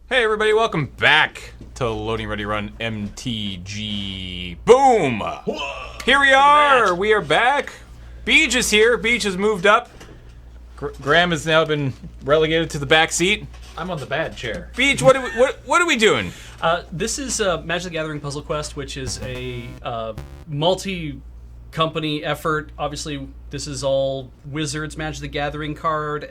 Hey everybody, welcome back to Loading Ready Run MtG. Boom! Here we are! We are back. Beej is here. Beej has moved up. Graham has now been relegated to the back seat. I'm on the bad chair. Beej, what are we doing? This is Magic the Gathering Puzzle Quest, which is a multi-company effort. Obviously, this is all Wizards Magic the Gathering cards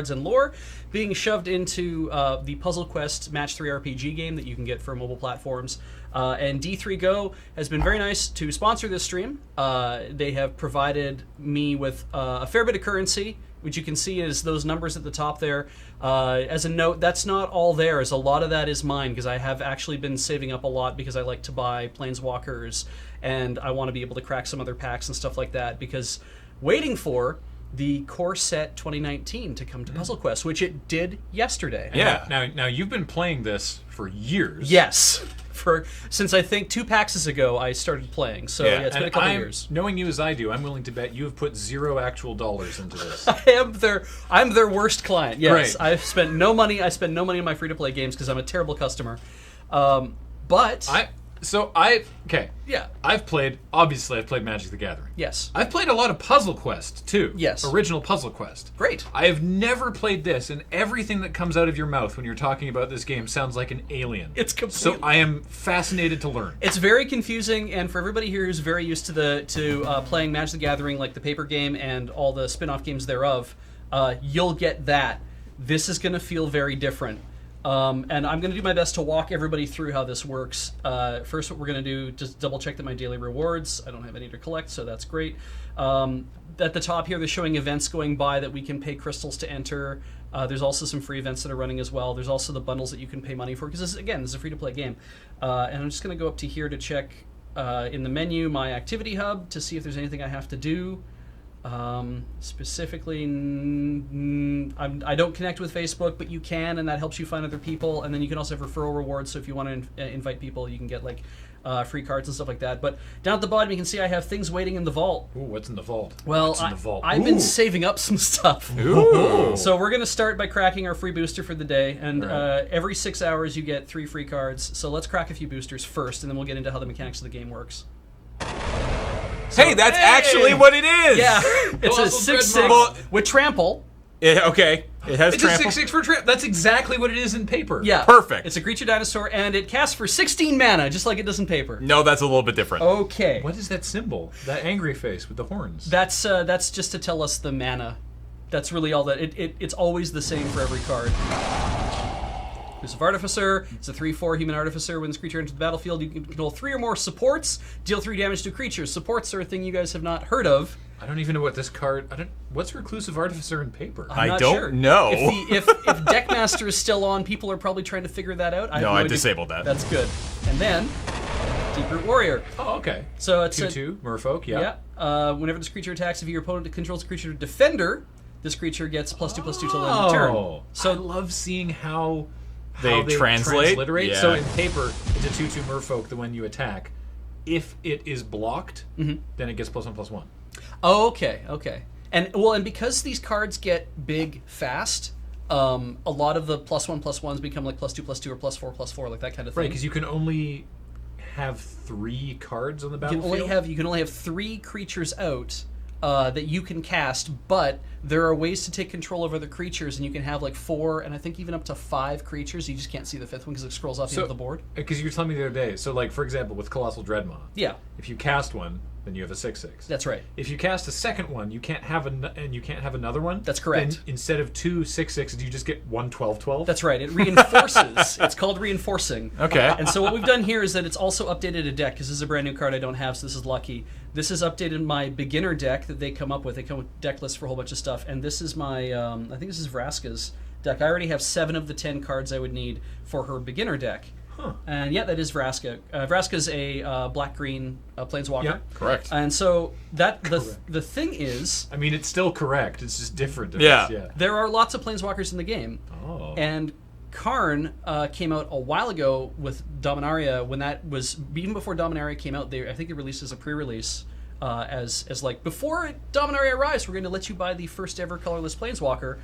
and lore being shoved into the Puzzle Quest Match 3 RPG game that you can get for mobile platforms. And D3 Go has been very nice to sponsor this stream. They have provided me with a fair bit of currency, which you can see is those numbers at the top there. As a note, that's not all theirs. A lot of that is mine because I have actually been saving up a lot because I like to buy Planeswalkers and I want to be able to crack some other packs and stuff like that because waiting for the Core Set 2019 to come to Puzzle Quest, which it did yesterday. Yeah. Now you've been playing this for years. Yes. Since I think 2 PAXs ago I started playing, so yeah, it's been a couple years. Knowing you as I do, I'm willing to bet you have put $0 actual into this. I'm their worst client. Yes, Great. I've spent no money. I spend no money on my free-to-play games because I'm a terrible customer. But yeah. I've played Magic the Gathering. Yes. I've played a lot of Puzzle Quest too. Yes. Original Puzzle Quest. Great. I have never played this, and everything that comes out of your mouth when you're talking about this game sounds like an alien. It's completely. So I am fascinated to learn. It's very confusing, and for everybody here who's very used to playing Magic the Gathering, like the paper game and all the spin-off games thereof, you'll get that. This is going to feel very different. And I'm going to do my best to walk everybody through how this works. First, what we're going to do, just double check that my daily rewards, I don't have any to collect, so that's great. At the top here, they're showing events going by that we can pay crystals to enter. There's also some free events that are running as well. There's also the bundles that you can pay money for, because this is a free-to-play game. And I'm just going to go up to here to check in the menu my activity hub to see if there's anything I have to do. Specifically, I don't connect with Facebook, but you can, and that helps you find other people. And then you can also have referral rewards. So if you want to invite people, you can get like free cards and stuff like that. But down at the bottom, you can see I have things waiting in the vault. Ooh, what's in the vault? Well, I've been saving up some stuff. Ooh. So we're going to start by cracking our free booster for the day. And every 6 hours, you get 3 free cards. So let's crack a few boosters first, and then we'll get into how the mechanics of the game works. Hey, that's actually what it is! Yeah, it's a 6/6 with trample. Okay, it has It's trample. a 6/6 for trample. That's exactly what it is in paper. Yeah, Perfect. It's a creature dinosaur, and it casts for 16 mana, just like it does in paper. No, that's a little bit different. Okay. What is that symbol? That angry face with the horns. That's just to tell us the mana. That's really all that. It's always the same for every card. Exclusive Artificer. It's a 3/4 human artificer. When this creature enters the battlefield, you can control 3 or more supports. Deal 3 damage to creatures. Supports are a thing you guys have not heard of. I don't even know what this card. What's Reclusive Artificer in paper? I'm not don't sure. know. If Deckmaster is still on, people are probably trying to figure that out. I disabled that. That's good. And then Deep-Root Warrior. Oh, okay. So it's 2/2 Merfolk. Yeah. Whenever this creature attacks, if your opponent controls a creature defender, this creature gets +2/+2 till the end of the turn. So I love seeing how they transliterate. Yeah. So in paper, it's a 2/2 Merfolk. The one you attack, if it is blocked, then it gets +1/+1. Oh, okay. And because these cards get big fast, a lot of the +1/+1s become like +2/+2 or +4/+4, like that kind of thing. Right, because you can only have 3 cards on the battlefield. You can only have 3 creatures out that you can cast, but there are ways to take control over the creatures, and you can have like 4 and I think even up to 5 creatures. You just can't see the 5th one because it scrolls off the end of the board. Because you were telling me the other day, so like for example with Colossal Dreadmaw, Yeah, if you cast one, then you have a 6/6. that's right. If you cast a second one, you can't have another one. That's correct. Then instead of 2 6/6s, you just get 1 12/12. That's right. It reinforces. It's called reinforcing. Okay. And so what we've done here is that it's also updated a deck, because this is a brand new card I don't have, so this is lucky. This has updated my beginner deck that they come up with. They come with deck lists for a whole bunch of stuff, and this is my, I think this is Vraska's deck. I already have 7 of the 10 cards I would need for her beginner deck. Huh. And yeah, that is Vraska. Vraska's a black-green planeswalker. Yeah, correct. And so the thing is, I mean, it's still correct. It's just different. Yeah. there are lots of planeswalkers in the game. Oh. And Karn came out a while ago with Dominaria. When that was, even before Dominaria came out, I think they released as a pre-release as like, before Dominaria arrives, we're going to let you buy the first ever colorless planeswalker.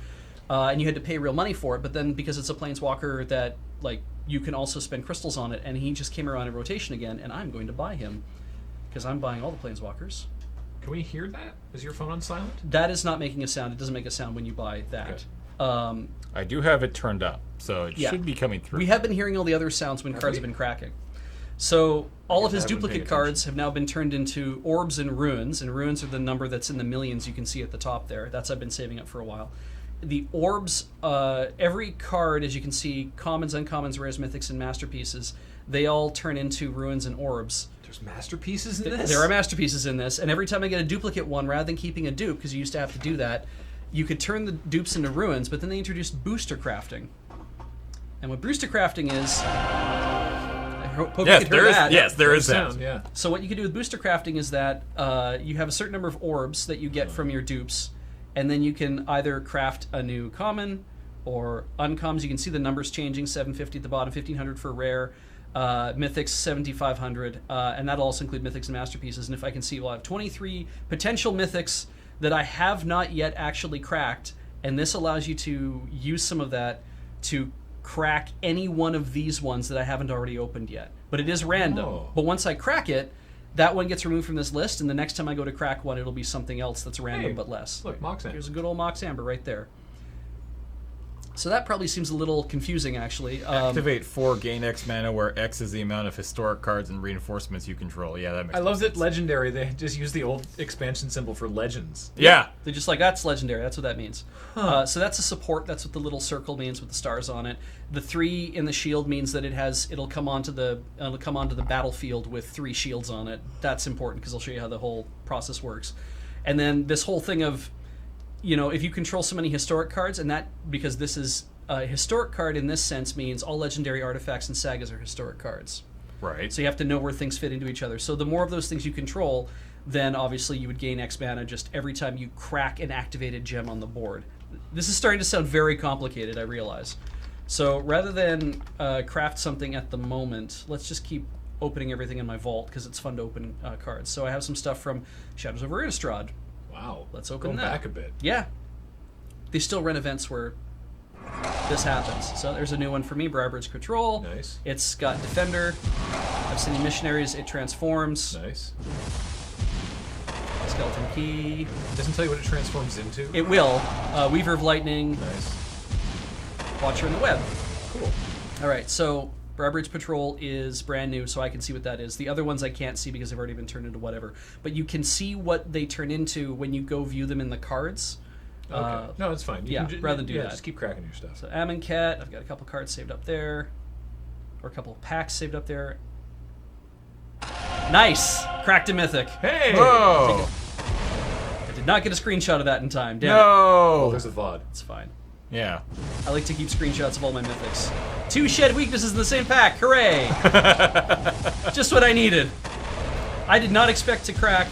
and you had to pay real money for it. But then because it's a planeswalker that like you can also spend crystals on it, and he just came around in rotation again, and I'm going to buy him because I'm buying all the planeswalkers. Can we hear that? Is your phone on silent? That is not making a sound. It doesn't make a sound when you buy that. Okay. I do have it turned up, so it Yeah. should be coming through. We have been hearing all the other sounds when cards have been cracking. So all of his I haven't paid duplicate cards have now been turned into orbs and runes are the number that's in the millions you can see at the top there. That's I've been saving up for a while. The orbs, every card, as you can see, commons, uncommons, rares, mythics, and masterpieces, they all turn into runes and orbs. There's masterpieces in this? There are masterpieces in this, and every time I get a duplicate one, rather than keeping a dupe, because you used to have to do that, you could turn the dupes into ruins, but then they introduced booster crafting. And what booster crafting is... I hope you Yes, could hear that. yes, there is Sound, that. yeah. So what you can do with booster crafting is that you have a certain number of orbs that you get from your dupes, and then you can either craft a new common or uncommons. You can see the numbers changing, 750 at the bottom, 1500 for rare, mythics 7500, and that'll also include mythics and masterpieces. And if I can see, we'll have 23 potential mythics that I have not yet actually cracked, and this allows you to use some of that to crack any one of these ones that I haven't already opened yet. But it is random. Oh. But once I crack it, that one gets removed from this list, and the next time I go to crack one, it'll be something else that's random Hey, but less. Look, Moxan. Here's a good old Mox Amber right there. So that probably seems a little confusing, actually. Activate 4, gain X mana, where X is the amount of historic cards and reinforcements you control. Yeah, that makes I love sense. that Legendary, they just use the old expansion symbol for legends. Yeah. They're just like, that's legendary. That's what that means. So that's a support. That's what the little circle means with the stars on it. The 3 in the shield means that it'll come onto the battlefield with 3 shields on it. That's important because I'll show you how the whole process works. And then this whole thing of, if you control so many historic cards, and that because this is a historic card in this sense means all legendary artifacts and sagas are historic cards. Right. So you have to know where things fit into each other. So the more of those things you control, then obviously you would gain X mana just every time you crack an activated gem on the board. This is starting to sound very complicated, I realize. So rather than craft something at the moment, let's just keep opening everything in my vault because it's fun to open cards. So I have some stuff from Shadows over Innistrad. Wow. Let's open Going that. back a bit. Yeah. They still run events where this happens. So there's a new one for me, Briarbird's Control. Nice. It's got Defender. Obsidian Missionaries, it transforms. Nice. Skeleton Key. Doesn't tell you what it transforms into. It will. Weaver of Lightning, Nice. Watcher in the Web. Cool. All right, so Briarbird's Patrol is brand new, so I can see what that is. The other ones I can't see because they've already been turned into whatever. But you can see what they turn into when you go view them in the cards. Okay. No, it's fine. You yeah, can rather than do that. Just keep cracking your stuff. So Amonkhet, I've got a couple cards saved up there. Or a couple of packs saved up there. Nice! Cracked a mythic. Hey! Whoa. I did not get a screenshot of that in time. Damn it. Oh, No. there's a VOD. It's fine. Yeah. I like to keep screenshots of all my mythics. 2 shed weaknesses in the same pack. Hooray! Just what I needed. I did not expect to crack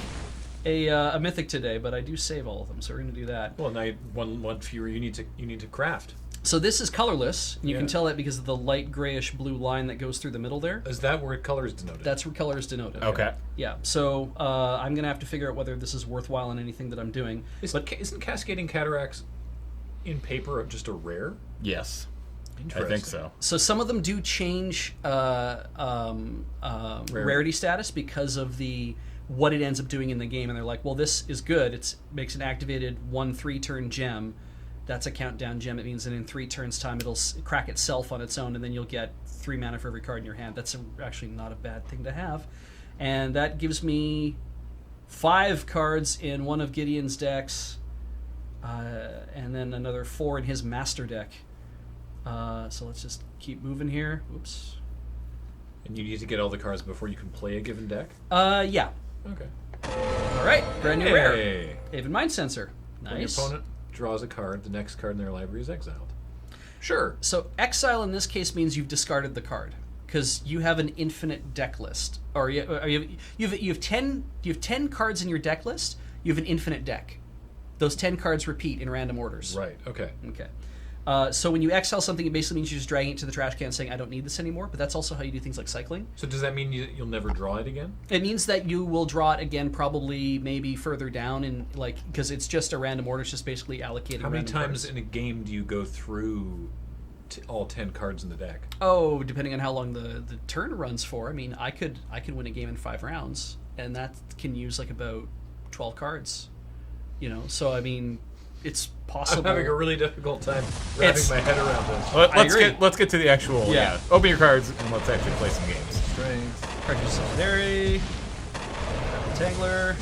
a mythic today, but I do save all of them, so we're going to do that. Well, now one fewer you need to craft. So this is colorless, and you can Yeah. tell that because of the light grayish blue line that goes through the middle there. Is that where color is denoted? That's where color is denoted. Okay. Yeah, so I'm going to have to figure out whether this is worthwhile in anything that I'm doing. Isn't Cascading Cataracts in paper just a rare? Yes. I Interesting. think so. So some of them do change rarity status because of what it ends up doing in the game, and they're like, well, this is good. It makes an activated 1/3 turn gem. That's a countdown gem. It means that in 3 turns time it'll crack itself on its own, and then you'll get 3 mana for every card in your hand. That's actually not a bad thing to have, and that gives me 5 cards in one of Gideon's decks, and then another 4 in his master deck. So let's just keep moving here. Oops. And you need to get all the cards before you can play a given deck? Yeah. Okay. All right. Brand new rare. Hey. Haven Mind Sensor. When your Nice. opponent draws a card, the next card in their library is exiled. Sure. So exile in this case means you've discarded the card because you have an infinite deck list, or you have 10 cards in your deck list. You have an infinite deck. Those 10 cards repeat in random orders. Right. Okay. Okay. So when you exile something, it basically means you're just dragging it to the trash can saying, I don't need this anymore, but that's also how you do things like cycling. So does that mean you'll never draw it again? It means that you will draw it again probably maybe further down, in because it's just a random order. It's just basically allocating How many random times cards. in a game do you go through all 10 cards in the deck? Oh, depending on how long the turn runs for. I mean, I could win a game in 5 rounds, and that can use like about 12 cards. So I mean, it's possible. I'm having a really difficult time wrapping my head around this. Let's get to the actual. Yeah. Open your cards and let's actually play some games. Strength, Prejudice Solidarity, Tangler.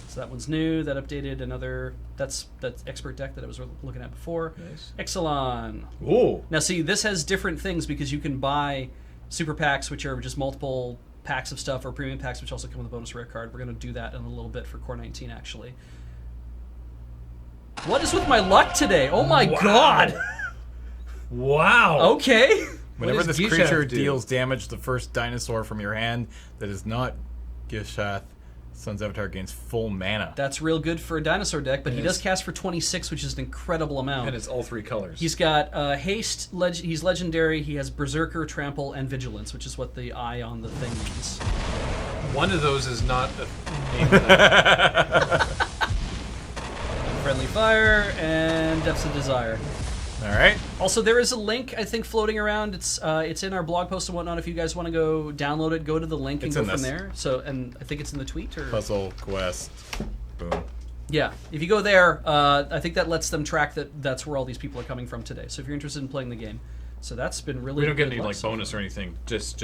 So that one's new. That updated another. That's expert deck that I was looking at before. Nice. Exelon. Ooh. Now see, this has different things because you can buy super packs, which are just multiple packs of stuff, or premium packs, which also come with a bonus rare card. We're going to do that in a little bit for Core 19, actually. What is with my luck today? Oh my god! Wow. Okay. Whenever does this Gishath creature do? deals damage to the first dinosaur from your hand that is not Gishath, Sun's Avatar gains full mana. That's real good for a dinosaur deck, but he Yes. does cast for 26, which is an incredible amount. And it's all 3 colors. He's got Haste, he's legendary, he has Berserker, Trample, and Vigilance, which is what the eye on the thing means. One of those is not a name that. Friendly Fire, and Depths of Desire. All right. Also, there is a link, I think, floating around. It's in our blog post and whatnot. If you guys want to go download it, go to the link and It's go in from this. there. So, and I think it's in the tweet. Or Puzzle Quest. Boom. yeah, if you go there, I think that lets them track that's where all these people are coming from today. So if you're interested in playing the game. So that's been really We don't get good any luck like so bonus or anything. Just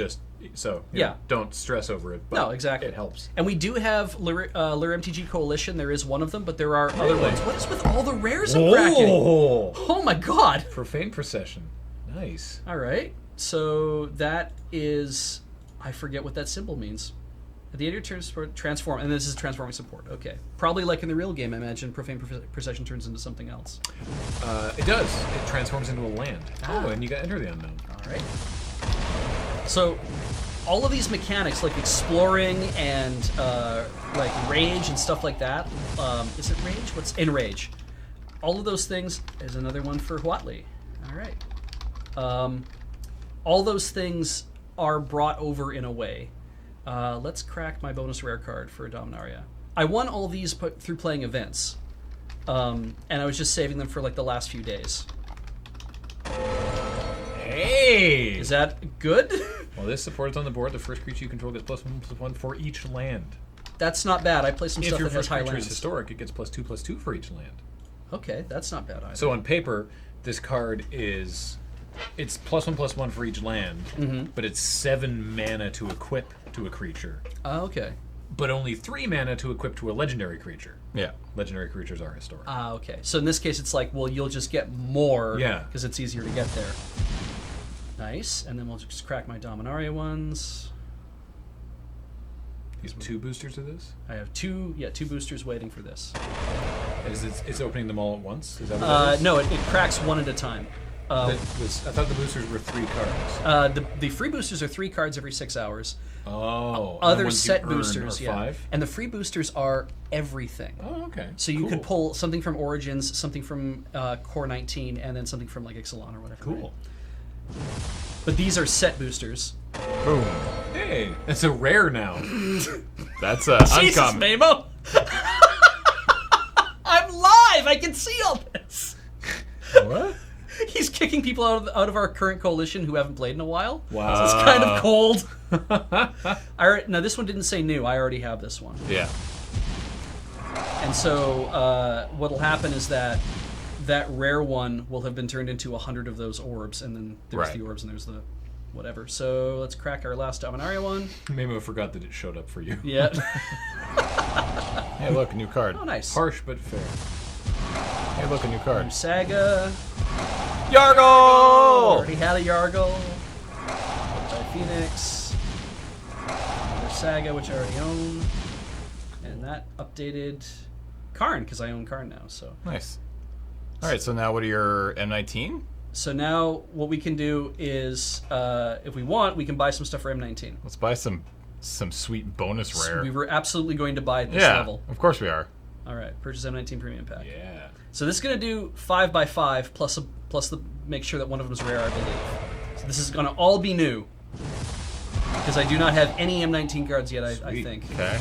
so Yeah. don't stress over it. But No, exactly. It helps. And we do have LRRMtG Coalition. There is one of them, but there are other ones. What is with all the rares I'm cracking? Oh my god! Profane Procession. Nice. All right. So that is, I forget what that symbol means. At the end of your turn, transform, and this is transforming support. Okay. Probably like in the real game, I imagine Profane Procession turns into something else. It does. It transforms into a land. Ah. Oh, and you got Enter the Unknown. All right. So, all of these mechanics, like exploring and like rage and stuff like that. Is it rage? What's enrage? All of those things is another one for Huatli. All right. All those things are brought over in a way. Let's crack my bonus rare card for Dominaria. I won all these through playing events, and I was just saving them for like the last few days. Hey! Is that good? Well, this supports on the board. The first creature you control gets +1/+1 for each land. That's not bad. I play some If stuff your that has first high creature is lands. historic, it gets +2/+2 for each land. Okay, that's not bad either. So on paper, this card is it's +1/+1 for each land, but it's 7 mana to equip to a creature, Okay. but only 3 mana to equip to a legendary creature. Yeah. Legendary creatures are historic. Okay. So in this case, it's like, well, you'll just get more. Yeah. Because it's easier to get there. Nice. And then we'll just crack my Dominaria ones. These 2 boosters of this? I have two boosters waiting for this. It's opening them all at once? Is that what that is? No, it cracks one at a time. I thought the boosters were 3 cards. The free boosters are 3 cards every 6 hours. Oh. and the Other ones you set earn boosters, are yeah. 5? And the free boosters are everything. Oh, okay. So you could Cool. pull something from Origins, something from Core 19, and then something from like Ixalan or whatever. Cool. right? But these are set boosters. Boom. Hey, it's a rare now. That's Jesus, uncommon. Mamo! I'm live! I can see all this! What? He's kicking people out of our current coalition who haven't played in a while. Wow. So it's kind of cold. Now, this one didn't say new. I already have this one. Yeah. And so what'll happen is that rare one will have been turned into 100 of those orbs, and then there's Right. the orbs and there's the whatever. So let's crack our last Dominaria one. Maybe I forgot that it showed up for you. Yeah. Hey, look, a new card. Oh, nice. Harsh but fair. Hey, look, a new card. Saga. Yargle! Already had a Yargle. Phoenix. Another Saga, which I already own. And that updated Karn, because I own Karn now. So Nice. All right, so now what are your M19? So now what we can do is, if we want, we can buy some stuff for M19. Let's buy some sweet bonus rare. We were absolutely going to buy at this yeah, level. of course we are. All right, purchase M19 premium pack. Yeah. So this is going to do 5x5 plus plus make sure that one of them is rare, I believe. So this is going to all be new. Because I do not have any M19 cards yet, I think. Okay.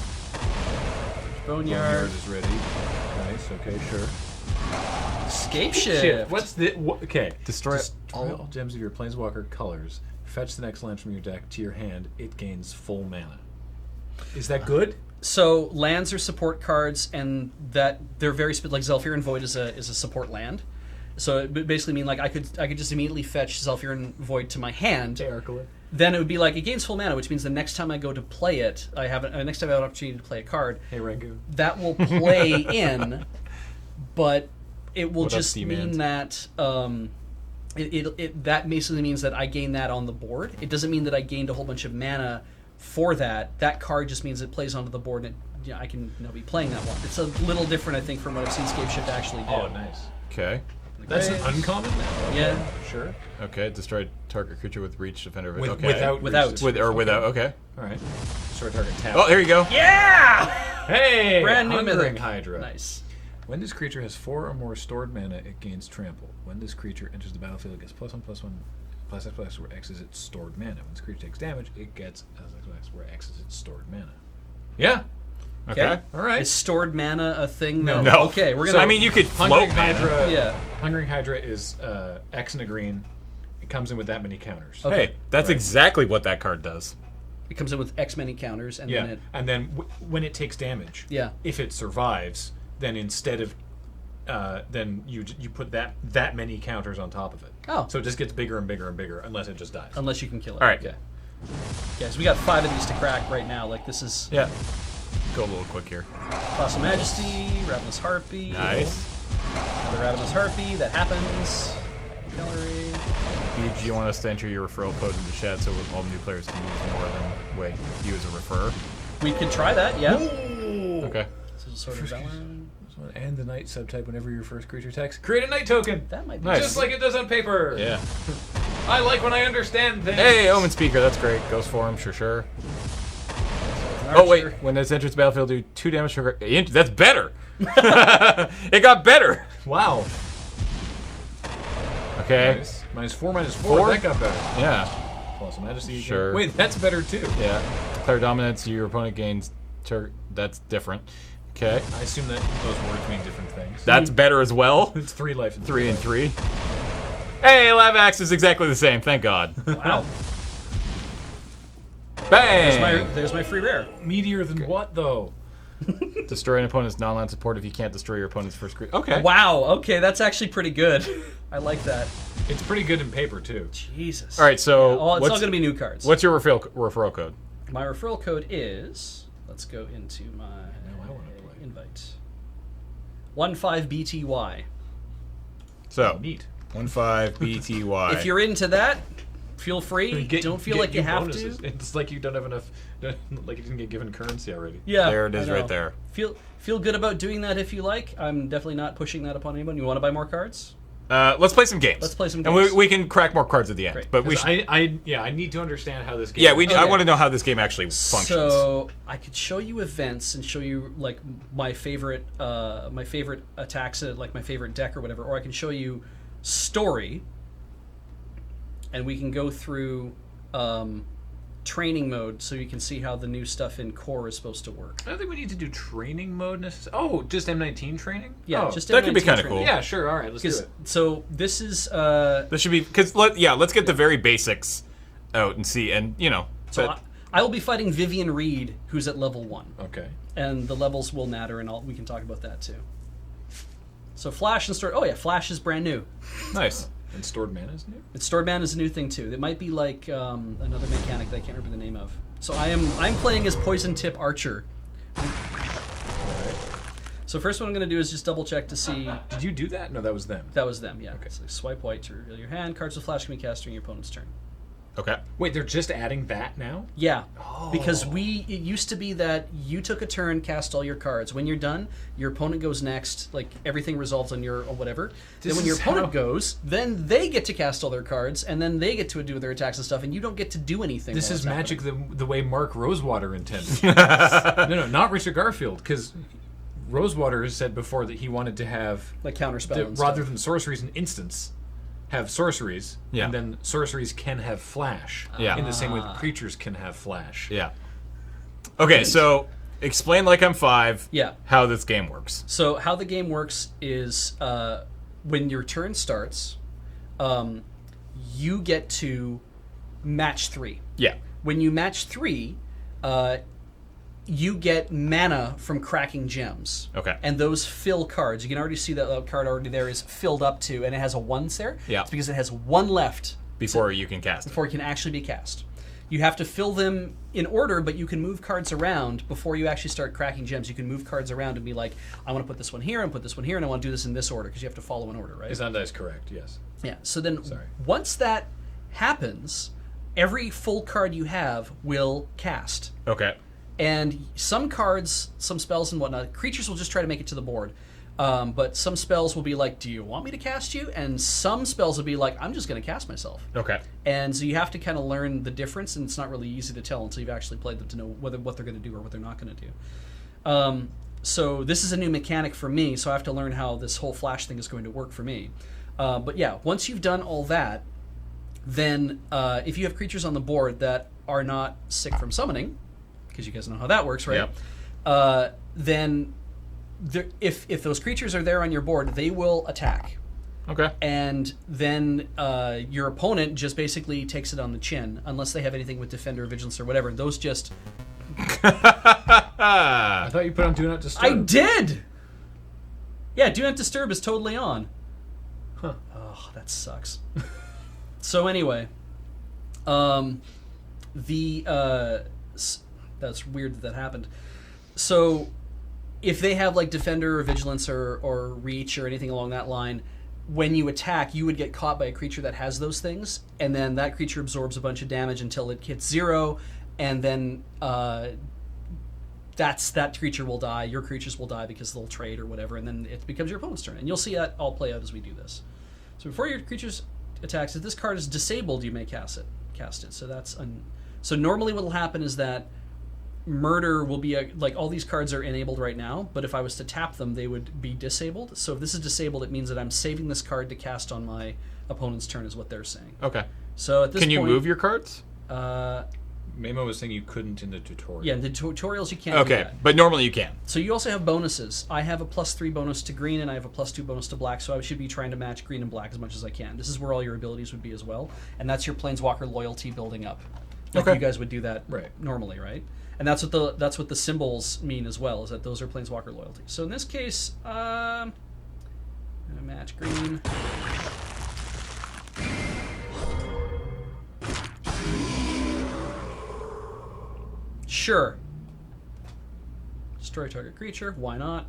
Boneyard. is ready. Nice. Okay, sure. Escape Shift. Shit. What's the? Okay. Destroy all gems of your planeswalker colors. Fetch the next land from your deck to your hand. It gains full mana. Is that good? So lands are support cards, and that they're very like Zephyr and Void is a support land. So it would basically mean like I could just immediately fetch Zephyr and Void to my hand. Then it would be like it gains full mana, which means the next time I go to play it, next time I have an opportunity to play a card. Hey, Rangoon. That will play in, but it will What up, just D-Man? mean that that basically means that I gain that on the board. It doesn't mean that I gained a whole bunch of mana for that. That card just means it plays onto the board, and I can now be playing that one. It's a little different, I think, from what I've seen Escape Shift actually do. Oh, nice. Okay. That's an uncommon. Okay. Yeah. Sure. Okay. Destroy target creature with reach, defender. Okay. Without. Without. Okay. All right. Destroy target tap. Oh, here you go. Yeah! Hey! Brand new Hungering mythic. Hydra. Nice. When this creature has 4 or more stored mana, it gains trample. When this creature enters the battlefield, it gets +1/+1/+X, where X is its stored mana. When this creature takes damage, it gets X, where X is its stored mana. Yeah. Okay. All right. Is stored mana a thing? No. No. Okay, we're So, gonna. I mean, you could float Hungering mana. Hydra. Yeah. Hungering Hydra is X and a green. It comes in with that many counters. Okay. Hey, that's exactly what that card does. It comes in with X many counters, and Yeah. then it. And then when it takes damage, Yeah. if it survives, then instead of then you put that many counters on top of it. Oh. So it just gets bigger and bigger and bigger unless it just dies. Unless you can kill it. All right. Okay. Yeah, so we got 5 of these to crack right now. Like this is Yeah. Go a little quick here. Colossal Majesty, Ravenous Harpy. Nice. Another Ravenous Harpy. That happens. Gallery. Do you want us to enter your referral code into chat so all new players can use more than you as a referrer? We could try that. Yeah. Okay. So sort of Valor. And the night subtype whenever your first creature attacks. Create a night token! That might be Nice. Just like it does on paper! Yeah. I like when I understand things! Hey, Omen Speaker, that's great. Goes for him, sure. an Oh wait, archer. when this enters the battlefield, do 2 damage to that's better. It got better. Wow. Okay. Nice. -4/-4. 4? That got better. Yeah. Colossal Majesty. again. Sure. Wait, that's better too. Yeah. Declare dominance. Your opponent gains. That's different. Okay. I assume that those words mean different things. That's better as well. It's 3 life and 3 and 3. Hey, Lavax is exactly the same. Thank God. Wow. Bang. There's my free rare. Meteor than what though? Destroy an opponent's non-land support if you can't destroy your opponent's first creature. Okay. Wow. Okay, that's actually pretty good. I like that. It's pretty good in paper too. Jesus. All right. So It's all what's, going to be new cards. what's your referral code? My referral code is. Let's go into my I wanna play. invite. 15BTY. So Neat. 15BTY. If you're into that, feel free. Don't feel like you new have bonuses. to. It's like you don't have enough. Like you didn't get given currency already. Yeah, There it is, I know. right there. Feel good about doing that if you like. I'm definitely not pushing that upon anyone. You want to buy more cards? Let's play some games. Let's play some And games. we can crack more cards at the end. Great. But we 'Cause should, I need to understand how this game. I Okay. want to know how this game actually functions. So I could show you events and show you like my favorite attacks, like my favorite deck or whatever, or I can show you story, and we can go through training mode so you can see how the new stuff in core is supposed to work. I don't think we need to do training mode necessarily. Oh, just M19 training? Yeah, Oh. just that could be M19 kinda training. cool. Yeah, sure. All right, let's do it. So this is This should be because let's get the very basics out and see, and so but- I will be fighting Vivian Reed, who's at level 1. Okay. And the levels will matter, and we can talk about that too. So Flash and Stored. Oh yeah, Flash is brand new. nice. And stored mana is new. And Stored Mana is a new thing too. It might be like another mechanic that I can't remember the name of. So I'm playing as Poison Tip Archer. So first what I'm going to do is just double check to see. Did you do that? No, that was them. That was them, yeah. Okay. So swipe white to reveal your hand. Cards with Flash can be cast during your opponent's turn. Okay. Wait, they're just adding that now? Yeah, because it used to be that you took a turn, cast all your cards. When you're done, your opponent goes next. Like everything resolves on your or whatever. Then when your is opponent how- goes, then they get to cast all their cards, and then they get to do their attacks and stuff, and you don't get to do anything. This while is it's happening. magic the way Mark Rosewater intended. no, not Richard Garfield, because Rosewater has said before that he wanted to have Like counterspell. and rather stuff. than sorceries and instants, have sorceries, Yeah. and then sorceries can have flash. Yeah. In the same way that creatures can have flash. Yeah. Okay, so explain like I'm 5. Yeah. How this game works. So how the game works is when your turn starts, you get to match 3. Yeah. When you match 3, you get mana from cracking gems. Okay. And those fill cards. You can already see that the card already there is filled up to, and it has a 1s there. Yeah. It's because it has 1 left Before you can cast it. before it can actually be cast. You have to fill them in order, but you can move cards around before you actually start cracking gems. You can move cards around and be like, I want to put this one here, and put this one here, and I want to do this in this order, because you have to follow an order, right? Izanda is correct, yes. Yeah. So then Sorry. once that happens, every full card you have will cast. Okay. And some cards, some spells and whatnot, creatures will just try to make it to the board. But some spells will be like, do you want me to cast you? And some spells will be like, I'm just going to cast myself. Okay. And so you have to kind of learn the difference, and it's not really easy to tell until you've actually played them to know what they're going to do or what they're not going to do. So this is a new mechanic for me, so I have to learn how this whole flash thing is going to work for me. But yeah, once you've done all that, then if you have creatures on the board that are not sick from summoning, because you guys know how that works, right? Yep. Then if those creatures are there on your board, they will attack. Okay. And then your opponent just basically takes it on the chin, unless they have anything with Defender, Vigilance, or whatever. Those just... I thought you put on Do Not Disturb. I did! Yeah, Do Not Disturb is totally on. Huh. Oh, that sucks. So anyway, that's weird that happened. So if they have like Defender or Vigilance or Reach or anything along that line, when you attack, you would get caught by a creature that has those things, and then that creature absorbs a bunch of damage until it hits 0, and then that creature will die. Your creatures will die because they'll trade or whatever, and then it becomes your opponent's turn. And you'll see that all play out as we do this. So before your creature's attacks, if this card is disabled, you may cast it. So that's so normally what will happen is that Murder will be like all these cards are enabled right now, but if I was to tap them, they would be disabled. So if this is disabled, it means that I'm saving this card to cast on my opponent's turn, is what they're saying. Okay. So at this Can you point, move your cards? Memo was saying you couldn't in the tutorial. Yeah, in the tutorials you can't do Okay, that. but normally you can. So you also have bonuses. I have a +3 bonus to green, and I have a +2 bonus to black, so I should be trying to match green and black as much as I can. This is where all your abilities would be as well, and that's your Planeswalker loyalty building up. Like Okay. you guys would do that Right. normally, right? And that's what the symbols mean as well, is that those are Planeswalker loyalty. So in this case, I'm going to match green. Sure. Destroy target creature. Why not?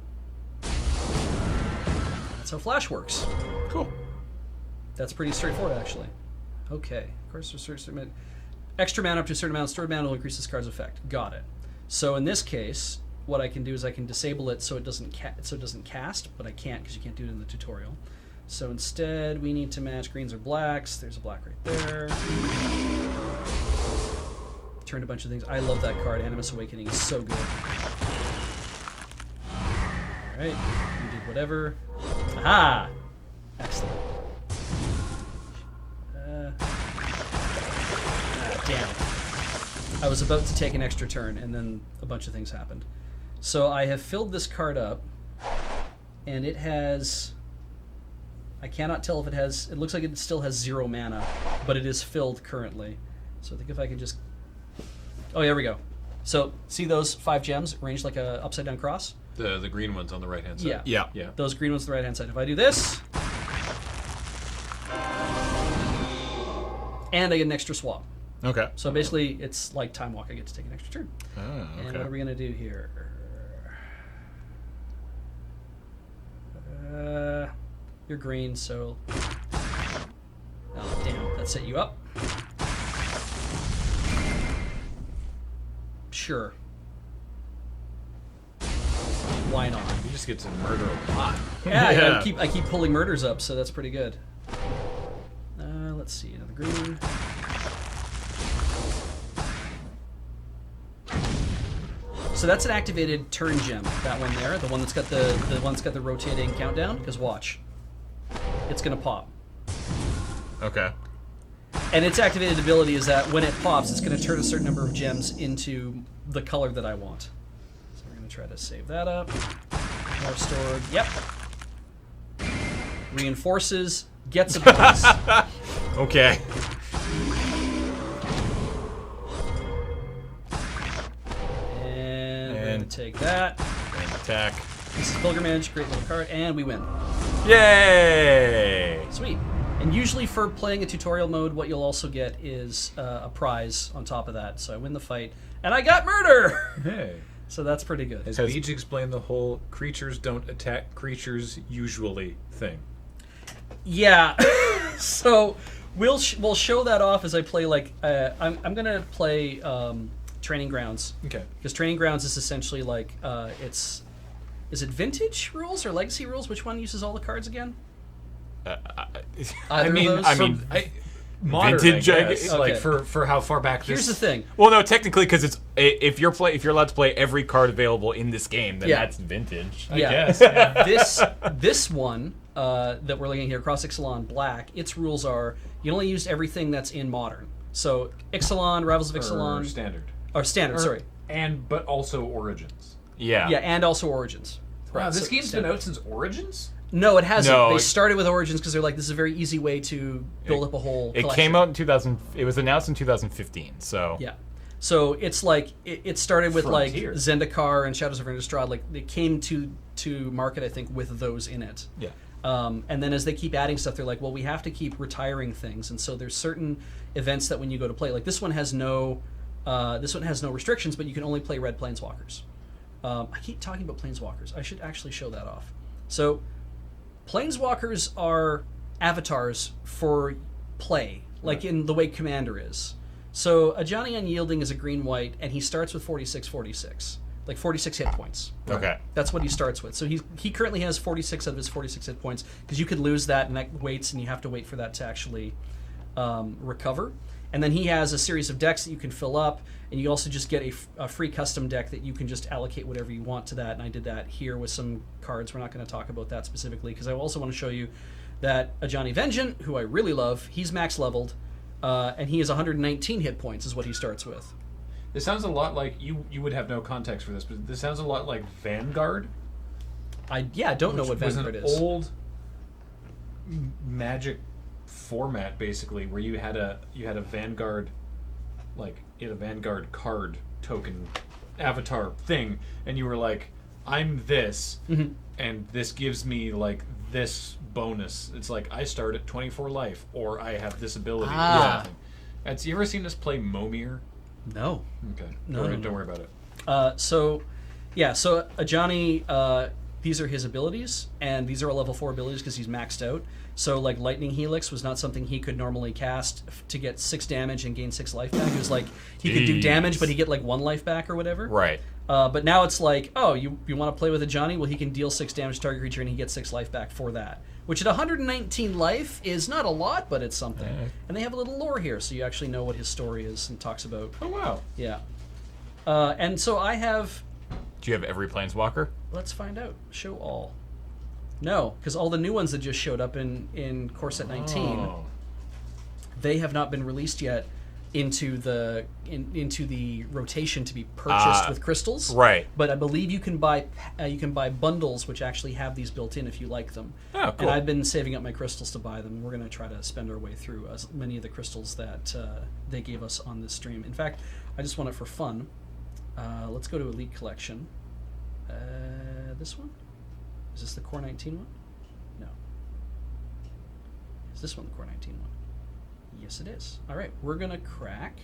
That's how Flash works. Cool. That's pretty straightforward, actually. Okay. Of course, extra mana up to a certain amount. Stored mana will increase this card's effect. Got it. So in this case, what I can do is I can disable it so it doesn't cast, but I can't because you can't do it in the tutorial. So instead, we need to match greens or blacks. There's a black right there. Turned a bunch of things. I love that card. Animus Awakening is so good. All right, you did whatever. Aha! Excellent. Damn it. I was about to take an extra turn, and then a bunch of things happened. So I have filled this card up, and it has... I cannot tell if it has... It looks like it still has 0 mana, but it is filled currently. So I think if I can just... Oh, there we go. So, see those 5 gems arranged like a upside-down cross? The green ones on the right-hand side. Yeah. Yeah. Those green ones on the right-hand side. If I do this... And I get an extra swap. Okay. So basically, it's like Time Walk. I get to take an extra turn. Oh, And okay. what are we going to do here? You're green, so... Oh, damn. That set you up. Sure. Why not? You just get to murder a lot. Yeah, Yeah. I keep pulling murders up, so that's pretty good. Let's see, another green. So that's an activated turn gem. That one there, the one that's got the rotating countdown. Because watch, it's gonna pop. Okay. And its activated ability is that when it pops, it's going to turn a certain number of gems into the color that I want. So we're going to try to save that up. More stored. Yep. Reinforces. Gets abilities. Okay. And we're going to take that. Attack. This is Pilgrimage. Great little card. And we win. Yay! Sweet. And usually for playing a tutorial mode, what you'll also get is a prize on top of that. So I win the fight, and I got murder! Hey. So that's pretty good. Has Beach explained the whole creatures don't attack creatures usually thing? Yeah. So we'll show that off as I play, like, I'm going to play Training Grounds. Okay. Because Training Grounds is essentially like, is it Vintage rules or Legacy rules? Which one uses all the cards again? Either of those? Modern, Vintage, I guess, Okay. like for how far back Here's the this. thing. Well, no, technically, because it's if you're allowed to play every card available in this game, then Yeah. that's vintage. I Yeah. guess. Yeah. This one that we're looking at here, Cross Ixalan Black, its rules are you only use everything that's in Modern. So Ixalan, Rivals of Or Ixalan, standard. or Standard, sorry. But also Origins. Yeah. Yeah, and also Origins. Wow, this so game's been standard. out since Origins? No, it hasn't. No, They it- started with Origins because they're like, this is a very easy way to build up a whole It collection. came out in 2000. It was announced in 2015. So Yeah. So it's like, it started with Frontier. like Zendikar and Shadows of Innistrad. Like, they came to market, I think, with those in it. yeah. And then as they keep adding stuff, they're like, well, we have to keep retiring things, and so there's certain events that when you go to play, like this one has no restrictions, but you can only play red planeswalkers. I keep talking about planeswalkers. I should actually show that off. So, planeswalkers are avatars for play, like in the way Commander is. So Ajani Unyielding is a green-white, and he starts with 46, like 46 hit points. Okay. That's what he starts with. So he currently has 46 of his 46 hit points, because you could lose that, and that waits, and you have to wait for that to actually recover. And then he has a series of decks that you can fill up, and you also just get a free custom deck that you can just allocate whatever you want to that. And I did that here with some cards. We're not going to talk about that specifically, because I also want to show you that Ajani Vengeant, who I really love, he's max leveled, and he has 119 hit points is what he starts with. This sounds a lot like you would have no context for this, but this sounds a lot like Vanguard. I don't know what Vanguard was an is. old Magic format, basically, where you had a Vanguard, like in a Vanguard card token avatar thing, and you were like, I'm this, and this gives me like this bonus. It's like I start at 24 life, or I have this ability. Or something. Have you ever seen us play Momir? No. Okay. No, Don't worry about it. So Ajani, these are his abilities, and these are all level 4 abilities because he's maxed out. So, like, Lightning Helix was not something he could normally cast to get 6 damage and gain 6 life back. It was like, he could do damage, but he get, like, 1 life back or whatever. Right. But now it's like, oh, you want to play with Ajani? Well, he can deal 6 damage to target creature, and he gets 6 life back for that. Which at 119 life is not a lot, but it's something. And they have a little lore here, so you actually know what his story is and talks about. Oh wow. Yeah. And so I have... Do you have every planeswalker? Let's find out. Show all. No, because all the new ones that just showed up in Core Set 19, Oh. they have not been released yet into the rotation to be purchased with crystals. Right. But I believe you can buy bundles which actually have these built in if you like them. Oh, cool. And I've been saving up my crystals to buy them. We're going to try to spend our way through as many of the crystals that they gave us on this stream. In fact, I just want it for fun. Let's go to Elite Collection. This one? Is this the Core 19 one? No. Is this one the Core 19 one? Yes, it is. All right, we're going to crack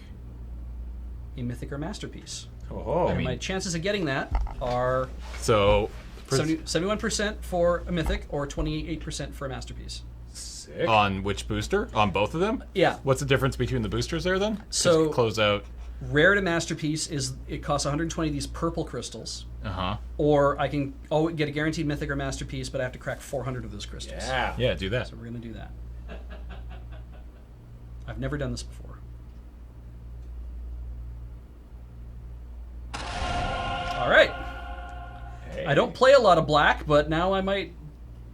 a Mythic or Masterpiece. Oh. And my chances of getting that are So 71% for a Mythic or 28% for a Masterpiece. Sick. on which booster? On both of them? Yeah. What's the difference between the boosters there then? So- Just close out. Rare to Masterpiece is it costs 120 of these purple crystals, Uh-huh. or I can get a guaranteed Mythic or Masterpiece, but I have to crack 400 of those crystals. Yeah. Yeah, do that. So we're going to do that. I've never done this before. All right. Hey. I don't play a lot of black, but now I might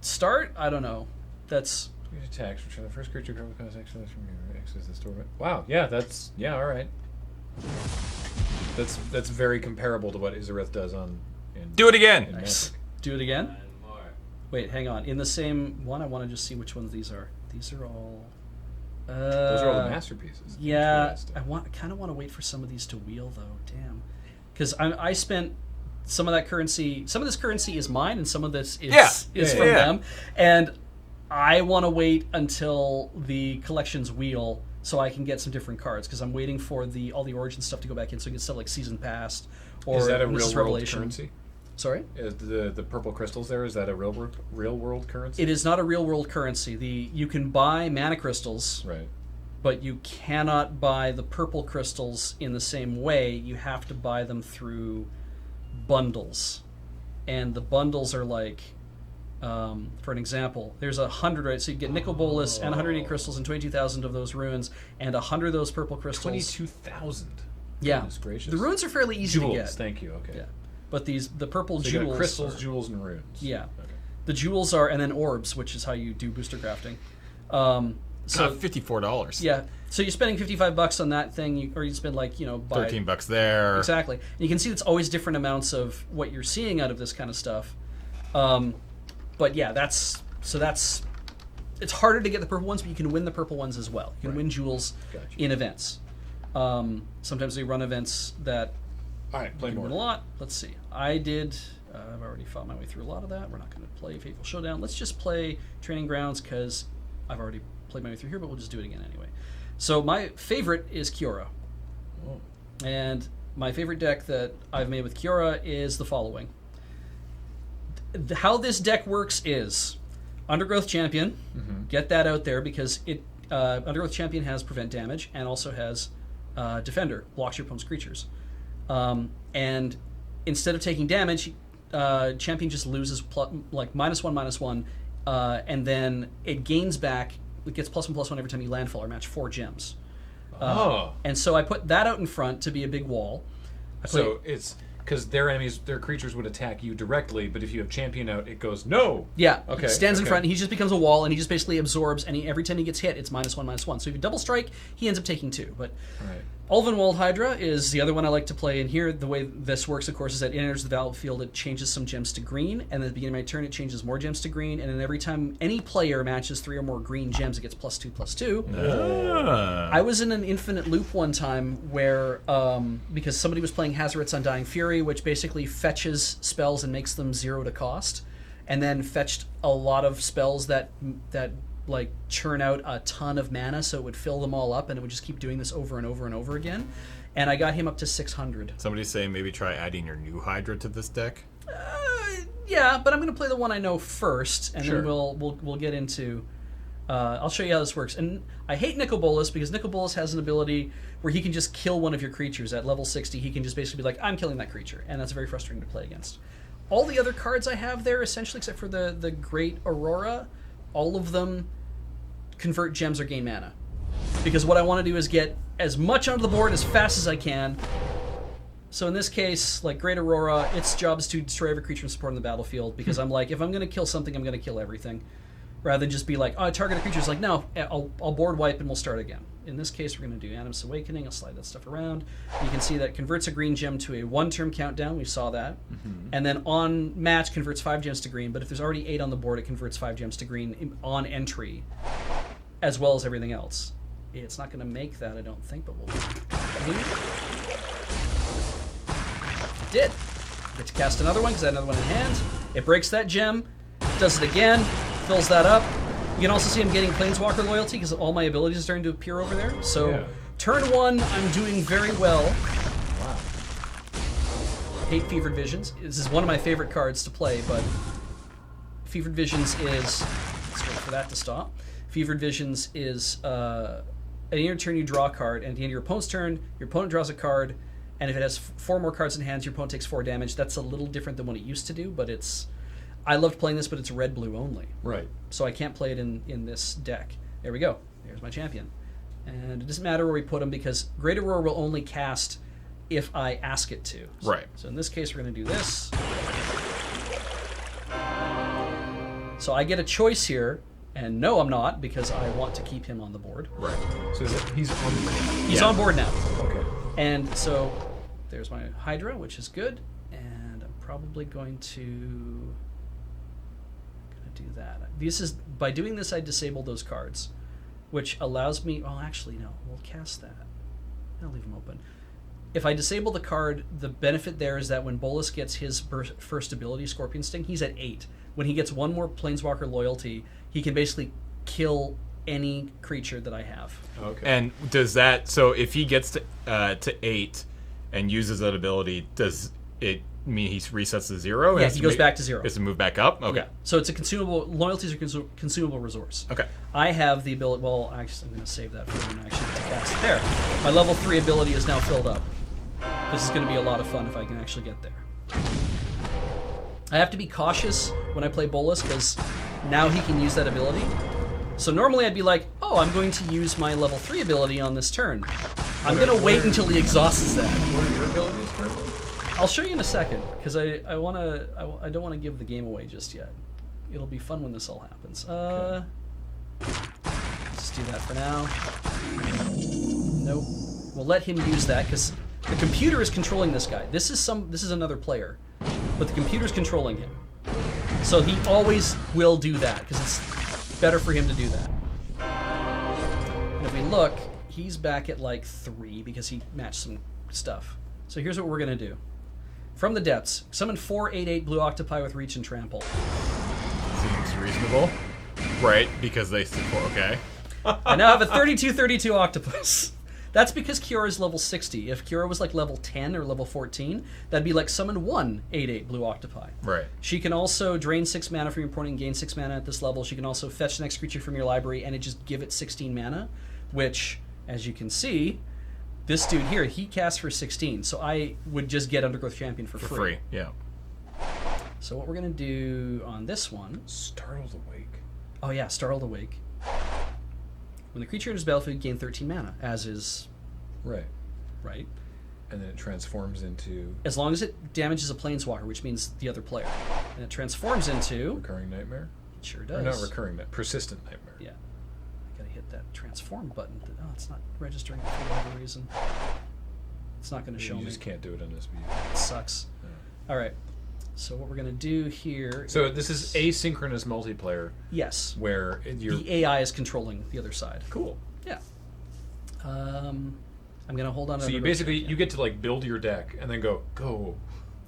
start. I don't know. That's Attacks. Return the first creature card with context from your access the store. Wow. Yeah, that's all right. That's very comparable to what Izareth does on. Do it again. Nice. Do it again. Wait, hang on. In the same one, I want to just see which ones these are. These are all. Those are all the masterpieces. Yeah, I kind of want to wait for some of these to wheel though. Damn, because I spent some of that currency. Some of this currency is mine, and some of this is from them. And I want to wait until the collections wheel so I can get some different cards because I'm waiting for all the origin stuff to go back in so I can stuff like Season Pass or is that a Mrs. real world Revelation. currency? Sorry? Is the purple crystals there? Is that a real world currency? It is not a real world currency. You can buy mana crystals, right? But you cannot buy the purple crystals in the same way. You have to buy them through bundles, and the bundles are like, for an example, there's 100, right? So you get Nicol Bolas and 180 crystals and 22,000 of those runes, and 100 of those purple crystals. 22,000. Yeah, Goodness gracious. the runes are fairly easy jewels, to get. Thank you. Okay. Yeah. But the purple so you jewels got crystals, jewels, and runes. Yeah. Okay. The jewels are, and then orbs, which is how you do booster crafting. So $54. yeah, so you're spending $55 on that thing, or you spend buy $13 there. exactly. And you can see it's always different amounts of what you're seeing out of this kind of stuff. But yeah, it's harder to get the purple ones, but you can win the purple ones as well. You can win jewels in events. Sometimes they run events that. All right, play you can more. win a lot. Let's see. I did. I've already fought my way through a lot of that. We're not going to play Fateful Showdown. Let's just play Training Grounds because I've already played my way through here, but we'll just do it again anyway. So my favorite is Kiora. Oh. And my favorite deck that I've made with Kiora is the following. How this deck works is Undergrowth Champion. Mm-hmm. Get that out there because Undergrowth Champion has Prevent Damage and also has Defender, blocks your opponent's creatures. And instead of taking damage, Champion just loses -1/-1, and then it gains back. It gets +1/+1 every time you landfall or match 4 gems. And so I put that out in front to be a big wall. So it's because their creatures would attack you directly, but if you have Champion out, it goes no. Yeah. Okay. He stands in front. And he just becomes a wall, and he just basically absorbs. And every time he gets hit, it's -1/-1. So if you double strike, he ends up taking 2. But Right. Ulvenwald Hydra is the other one I like to play in here. The way this works, of course, is that it enters the battlefield, it changes some gems to green, and at the beginning of my turn, it changes more gems to green, and then every time any player matches 3 or more green gems, it gets +2/+2. I was in an infinite loop one time where, because somebody was playing Hazoret's Undying Fury, which basically fetches spells and makes them 0 to cost, and then fetched a lot of spells that like churn out a ton of mana, so it would fill them all up, and it would just keep doing this over and over and over again. And I got him up to 600. Somebody's saying maybe try adding your new Hydra to this deck. Yeah, but I'm going to play the one I know first, and Sure. then we'll get into. I'll show you how this works. And I hate Nicol Bolas because Nicol Bolas has an ability where he can just kill one of your creatures at level 60. He can just basically be like, I'm killing that creature, and that's very frustrating to play against. All the other cards I have there, essentially, except for the Great Aurora, all of them convert gems or gain mana. Because what I want to do is get as much onto the board as fast as I can. So in this case, like Great Aurora, its job is to destroy every creature and support on the battlefield, because I'm like, if I'm going to kill something, I'm going to kill everything. Rather than just be like, oh, target a creature. It's like, no, I'll board wipe and we'll start again. In this case, we're going to do Animus Awakening. I'll slide that stuff around. You can see that converts a green gem to a 1-turn countdown. We saw that. Mm-hmm. And then on match, converts 5 gems to green. But if there's already 8 on the board, it converts 5 gems to green on entry, as well as everything else. It's not going to make that, I don't think, but we'll... It did. Get to cast another one because I had another one in hand. It breaks that gem, does it again, fills that up. You can also see I'm getting Planeswalker loyalty because all my abilities are starting to appear over there. So, Yeah. Turn 1, I'm doing very well. Wow. Hate Fevered Visions. This is one of my favorite cards to play, but Fevered Visions is... Let's wait for that to stop. Fevered Visions is... at the end of your turn, you draw a card, and at the end of your opponent's turn, your opponent draws a card, and if it has 4 more cards in hand, your opponent takes 4 damage. That's a little different than what it used to do, but it's... I loved playing this, but it's red-blue only. Right. So I can't play it in this deck. There we go. There's my champion. And it doesn't matter where we put him, because Great Aurora will only cast if I ask it to. So, Right. So in this case, we're going to do this. So I get a choice here, And no, I'm not, because I want to keep him on the board. Right. So he's on board. He's on board now. Okay. And so there's my Hydra, which is good. And I'm probably going to do that. By doing this, I disable those cards, which allows me. Well, actually, no. We'll cast that. I'll leave them open. If I disable the card, the benefit there is that when Bolas gets his first ability, Scorpion Sting, he's at 8. When he gets one more Planeswalker loyalty, he can basically kill any creature that I have. Okay. And does that, so if he gets to 8 and uses that ability, does it mean he resets to 0? Yeah, he goes back to 0. Has to move back up? Okay. Yeah. So it's a consumable, loyalties are consumable resource. Okay. I have the ability, well, actually, I'm going to save that for when I actually get to cast it. There. My level 3 ability is now filled up. This is going to be a lot of fun if I can actually get there. I have to be cautious when I play Bolas because now he can use that ability. So normally I'd be like, oh, I'm going to use my level 3 ability on this turn. I'm going to wait until he exhausts that. What are your abilities currently? I'll show you in a second because I don't want to give the game away just yet. It'll be fun when this all happens. Let's do that for now. Nope. We'll let him use that because the computer is controlling this guy. This is another player, but the computer's controlling him. So he always will do that because it's better for him to do that. And if we look, he's back at like 3 because he matched some stuff. So here's what we're gonna do. From the depths, summon 4 8/8 blue octopi with reach and trample. Seems reasonable. Right, because they okay. I now have a 32/32 octopus. That's because Kiora is level 60. If Kiora was like level 10 or level 14, that'd be like summon 1 8/8 blue octopi. Right. She can also drain 6 mana from your opponent and gain 6 mana at this level. She can also fetch the next creature from your library and it just give it 16 mana, which, as you can see, this dude here, he casts for 16. So I would just get Undergrowth Champion for free. Yeah. So what we're going to do on this one... Startled Awake. Oh yeah, Startled Awake. When the creature enters the battlefield, gain 13 mana, as is... Right. Right? And then it transforms into... As long as it damages a planeswalker, which means the other player. And it transforms into... Recurring Nightmare? It sure does. Or not Recurring Nightmare. Persistent Nightmare. Yeah. I gotta hit that transform button. Oh, it's not registering for whatever reason. It's not gonna show me. You just can't do it on this view. It sucks. Yeah. Alright. So what we're gonna do here... So this is asynchronous multiplayer Yes. where you're... The AI is controlling the other side. Cool. Yeah. I'm gonna hold on to So you basically, you get to like build your deck and then go.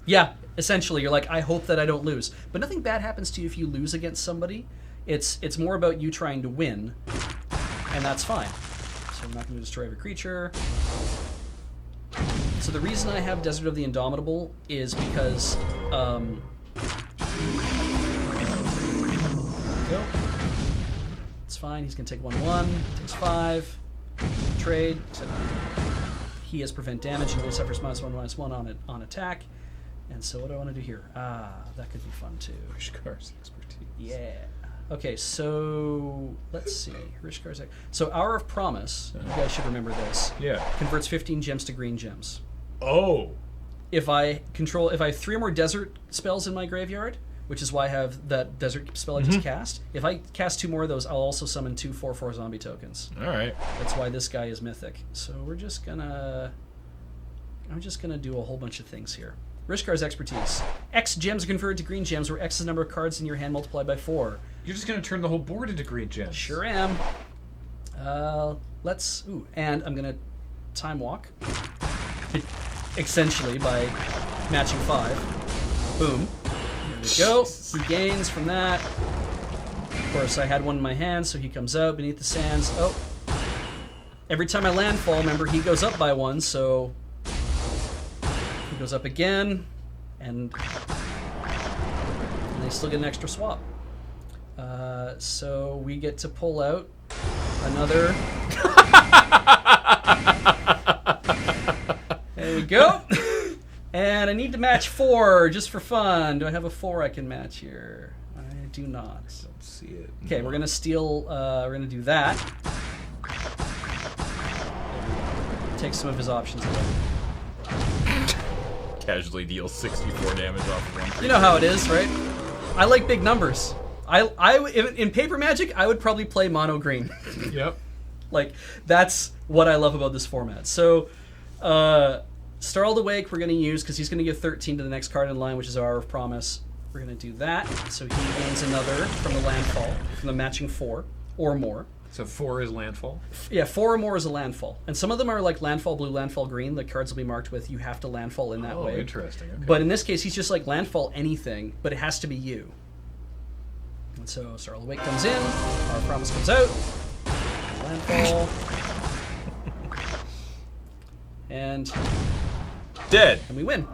Yeah, essentially, you're like, I hope that I don't lose. But nothing bad happens to you if you lose against somebody. It's more about you trying to win, and that's fine. So I'm not going to destroy every creature. So the reason I have Desert of the Indomitable is because... Go. It's fine, he's going to take 1/1, takes 5, trade, except he has prevent damage and he suffers -1/-1 on attack. And so what do I want to do here? That could be fun too. Rishkar's expertise. Yeah. Okay, so let's see. Rishkar's so Hour of Promise, you guys should remember this. Yeah. Converts 15 gems to green gems. Oh. If I have 3 or more desert spells in my graveyard, which is why I have that desert spell I just cast. If I cast 2 more of those, I'll also summon 2 4/4 zombie tokens. All right. That's why this guy is mythic. So I'm just gonna do a whole bunch of things here. Rishkar's expertise. X gems are converted to green gems, where X is the number of cards in your hand multiplied by 4. You're just going to turn the whole board into green gems. Sure am. And I'm gonna time walk. Essentially by matching 5. Boom. There we go. He gains from that. Of course, I had one in my hand, so he comes out beneath the sands. Oh. Every time I landfall, remember, he goes up by 1, so he goes up again, and they still get an extra swap. So we get to pull out another. There we go. And I need to match 4 just for fun. Do I have a 4 I can match here? I do not. Don't see it. Okay, we're gonna steal. We're gonna do that. Take some of his options away. Casually deals 64 damage off of one. You know how it is, right? I like big numbers. In Paper Magic, I would probably play mono green. Yep. Like, that's what I love about this format. So, Startled Awake we're going to use because he's going to give 13 to the next card in line, which is our Hour of Promise. We're going to do that, so he gains another from the landfall, from the matching 4 or more. So 4 is landfall? Yeah, 4 or more is a landfall. And some of them are like landfall blue, landfall green. The cards will be marked with you have to landfall in that way. Oh, interesting. Okay. But in this case, he's just like landfall anything, but it has to be you. And so Startled Awake comes in, Our Promise comes out, landfall, and Dead. we win.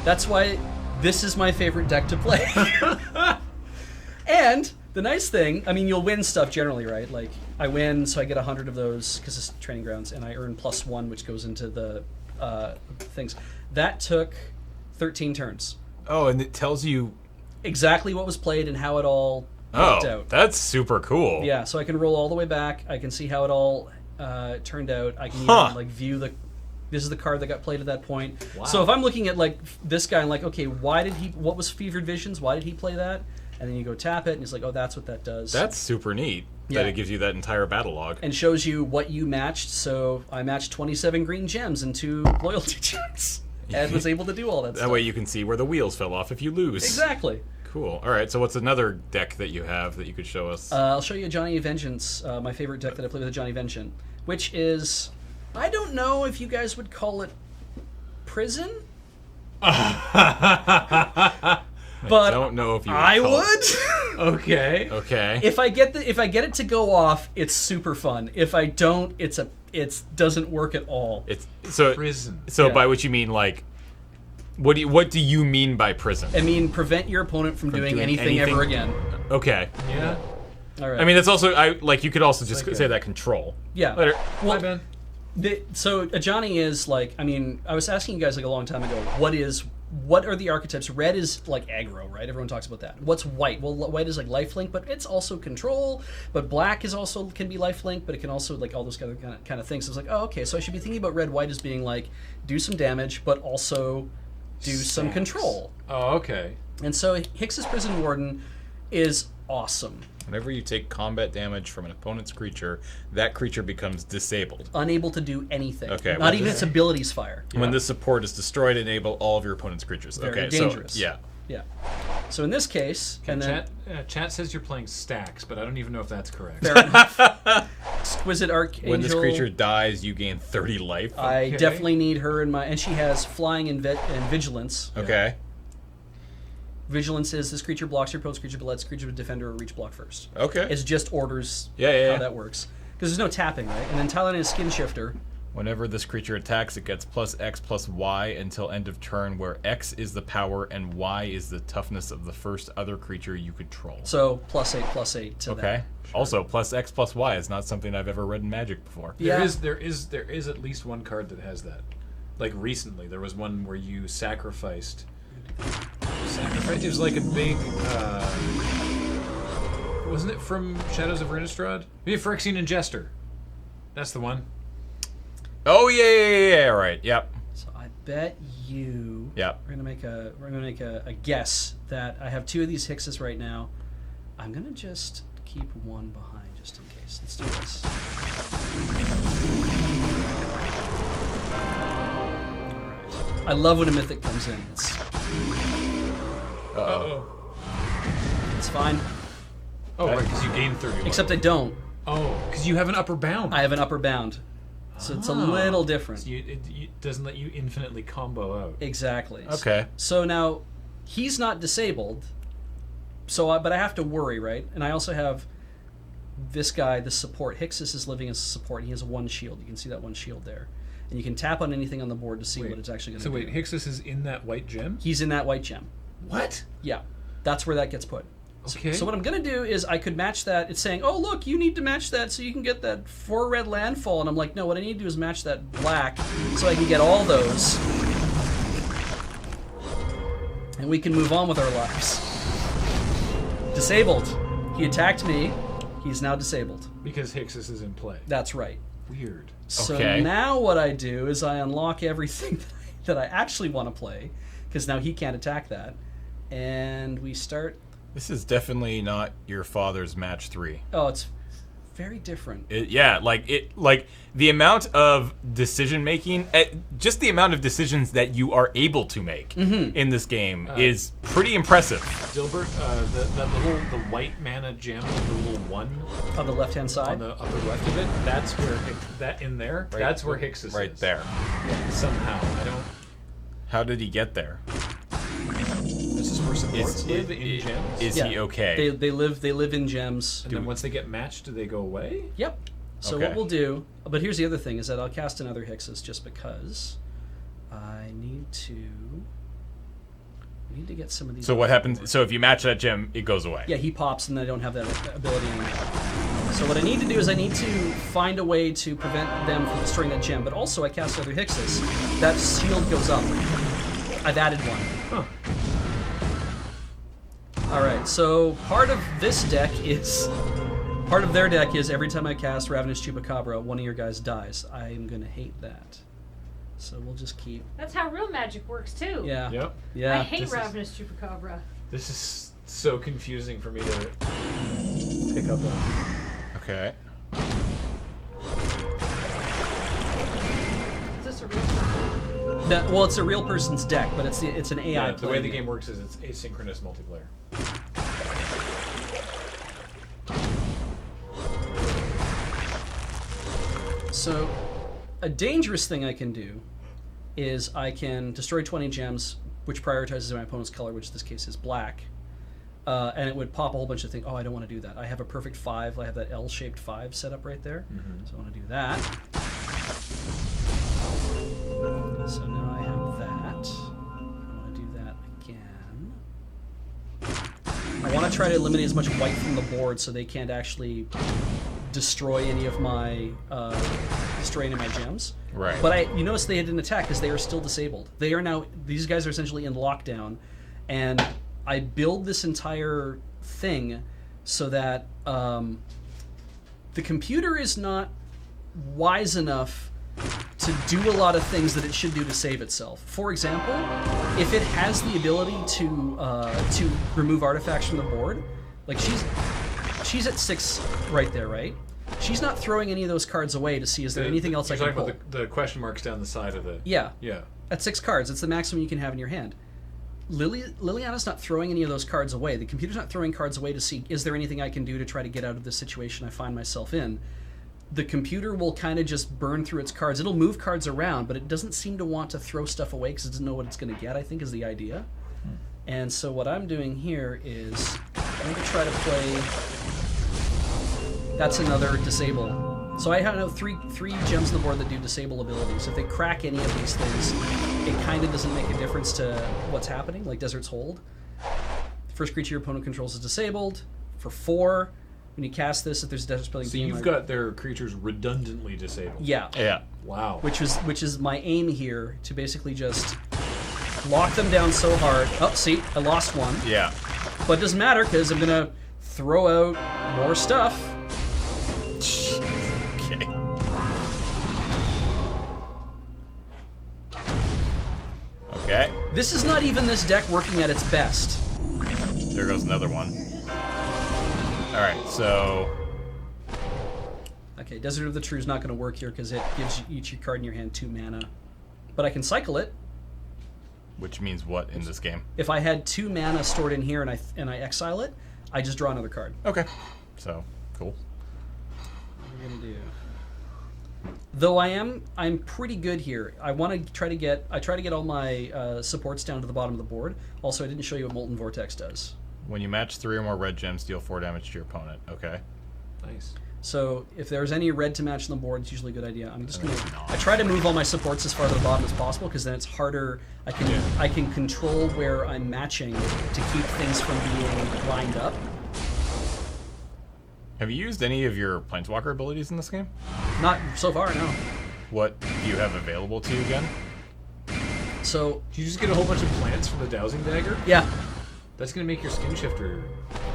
That's why this is my favorite deck to play. And the nice thing, I mean, you'll win stuff generally, right? Like, I win, so I get 100 of those because it's training grounds, and I earn +1, which goes into the things. That took 13 turns. Oh, and it tells you. Exactly what was played and how it all worked out. That's super cool. Yeah, so I can roll all the way back. I can see how it all turned out. I can even like view this is the card that got played at that point. Wow. So if I'm looking at like this guy and like, okay, what was Fevered Visions? Why did he play that? And then you go tap it, and it's like, oh, that's what that does. That's super neat. Yeah. That it gives you that entire battle log. And shows you what you matched. So I matched 27 green gems and 2 loyalty checks, and was able to do all that stuff. That way you can see where the wheels fell off if you lose. Exactly. Cool. All right. So what's another deck that you have that you could show us? I'll show you Johnny Vengeance, my favorite deck that I play with, Johnny Vengeance, which is, I don't know if you guys would call it Prison. But don't know if you. I would. would. Okay. Okay. If I get it to go off, it's super fun. If I don't, it doesn't work at all. It's so. Prison. So Yeah. by which you mean like, what do you mean by prison? I mean, prevent your opponent from doing anything ever again. Okay. Yeah. All right. I mean, that's also you could also just like say that control. yeah. Later. Bye, Ben. So a Johnny is like, I mean, I was asking you guys like a long time ago, what are the archetypes? Red is like aggro, right? Everyone talks about that. What's white? Well, white is like lifelink, but it's also control. But black is also can be lifelink, but it can also like all those other kind of things. So it's like, oh, okay, so I should be thinking about red white as being like do some damage, but also do some control. Oh, okay. And so Hix's Prison Warden is awesome. Whenever you take combat damage from an opponent's creature, that creature becomes disabled. Unable to do anything. Okay, Not even its abilities fire. When this support is destroyed, enable all of your opponent's creatures. Very Okay, dangerous. so yeah. Yeah. So in this case, and then Chat says you're playing stacks, but I don't even know if that's correct. fair enough. Exquisite Archangel. When this creature dies, you gain 30 life. I Okay. definitely need her in my, and she has flying and Vigilance. Okay. Vigilance is this creature blocks your opponent's creature, but lets creature with defender or reach block first. Okay. It's just orders Yeah. how that works. Because there's no tapping, right? And then Thailand is Skin Shifter. Whenever this creature attacks, it gets +X+Y until end of turn, where X is the power and Y is the toughness of the first other creature you control. So +8/+8 to that. Okay. Also, +X+Y is not something I've ever read in Magic before. Yeah. There is at least one card that has that. Like recently, there was one where you sacrificed. It was like a big. Wasn't it from Shadows of Innistrad? Maybe Phyrexian and Jester. That's the one. Oh yeah, right. Yep. So I bet you. Yep. We're gonna make a guess that I have 2 of these Hixes right now. I'm gonna just keep one behind just in case. Let's do this. Alright. I love when a mythic comes in. It's fine. Oh, right, because you gain 30 life. Except I don't. Oh, because you have an upper bound. I have an upper bound. So it's a little different. So it doesn't let you infinitely combo out. Exactly. Okay. So now he's not disabled. But I have to worry, right? And I also have this guy, the support. Hixus is living as a support. And he has 1 shield. You can see that 1 shield there. And you can tap on anything on the board to see what it's actually going to do. So wait, Hixus is in that white gem? He's in that white gem. What? Yeah. That's where that gets put. Okay. So what I'm going to do is I could match that. It's saying, oh, look, you need to match that so you can get that 4 red landfall. And I'm like, no, what I need to do is match that black so I can get all those. And we can move on with our lives. Disabled. He attacked me. He's now disabled. Because Hixus is in play. That's right. Weird. So Okay. now what I do is I unlock everything that I actually want to play, because now he can't attack that. And we start This is definitely not your father's match 3. Oh, it's very different. Like the amount of decision making, just the amount of decisions that you are able to make in this game is pretty impressive. Dilbert, the white mana gem, the little one On the left-hand side? on the upper left of it, that's where that's where Hicks is. Right there. Somehow. I don't. How did he get there? This is where supports live in gems. Is he okay? They live in gems. And then once they get matched, do they go away? Yep. So Okay. what we'll do, but here's the other thing, is that I'll cast another Hixes just because I need to get some of these. So what happens? So if you match that gem, it goes away. Yeah, he pops and I don't have that ability anymore. So what I need to do is I need to find a way to prevent them from destroying that gem, but also I cast other Hixes. That shield goes up. I've added one. Huh. Alright, so part of their deck is every time I cast Ravenous Chupacabra, one of your guys dies. I'm gonna hate that. So we'll just keep... That's how real magic works, too. Yeah. Yep. Yeah. I hate Ravenous Chupacabra. This is so confusing for me to pick up on. Okay. Is this a real person? Well, it's a real person's deck, but it's an AI Yeah, the way the playing game works is it's asynchronous multiplayer. So, a dangerous thing I can do is I can destroy 20 gems, which prioritizes my opponent's color, which in this case is black, and it would pop a whole bunch of things. Oh, I don't want to do that. I have a perfect 5. I have that L-shaped 5 set up right there, so I want to do that. So now I have that. I want to do that again. I want to try to eliminate as much white from the board so they can't actually destroy any of my gems. Right. But you notice they didn't attack because they are still disabled. They are now, these guys are essentially in lockdown, and I build this entire thing so that the computer is not wise enough to do a lot of things that it should do to save itself. For example, if it has the ability to remove artifacts from the board, like she's at 6 right there, right? She's not throwing any of those cards away to see is there anything else I can pull. You're talking about the question marks down the side of the... Yeah. Yeah. At 6 cards, it's the maximum you can have in your hand. Liliana's not throwing any of those cards away. The computer's not throwing cards away to see is there anything I can do to try to get out of this situation I find myself in. The computer will kind of just burn through its cards. It'll move cards around, but it doesn't seem to want to throw stuff away because it doesn't know what it's going to get, I think is the idea. And so what I'm doing here is I'm going to try to play... That's another disable. So I have three gems on the board that do disable abilities. If they crack any of these things, it kind of doesn't make a difference to what's happening, like Desert's Hold. The first creature your opponent controls is disabled. For 4, when you cast this, if there's a Desert Spelling So you've got their creatures redundantly disabled. Yeah. Yeah. Wow. Which is my aim here, to basically just lock them down so hard. Oh, see, I lost one. Yeah. But it doesn't matter, because I'm going to throw out more stuff. Okay. Okay. This is not even this deck working at its best. There goes another one. Alright, so... Okay, Desert of the True is not going to work here because it gives each card in your hand 2 mana. But I can cycle it. Which means what in this game? If I had 2 mana stored in here and I exile it, I just draw another card. Okay. So, cool. What are we going to do? Though I'm pretty good here. I want to try to get all my supports down to the bottom of the board. Also, I didn't show you what Molten Vortex does. When you match 3 or more red gems, deal 4 damage to your opponent. Okay. Nice. So if there's any red to match on the board, it's usually a good idea. I'm just gonna. I try to move all my supports as far to the bottom as possible because then it's harder. I can control where I'm matching to keep things from being lined up. Have you used any of your Planeswalker abilities in this game? Not so far, no. What do you have available to you again? So Do you just get a whole bunch of plants from the Dowsing Dagger? yeah, That's going to make your Skin Shifter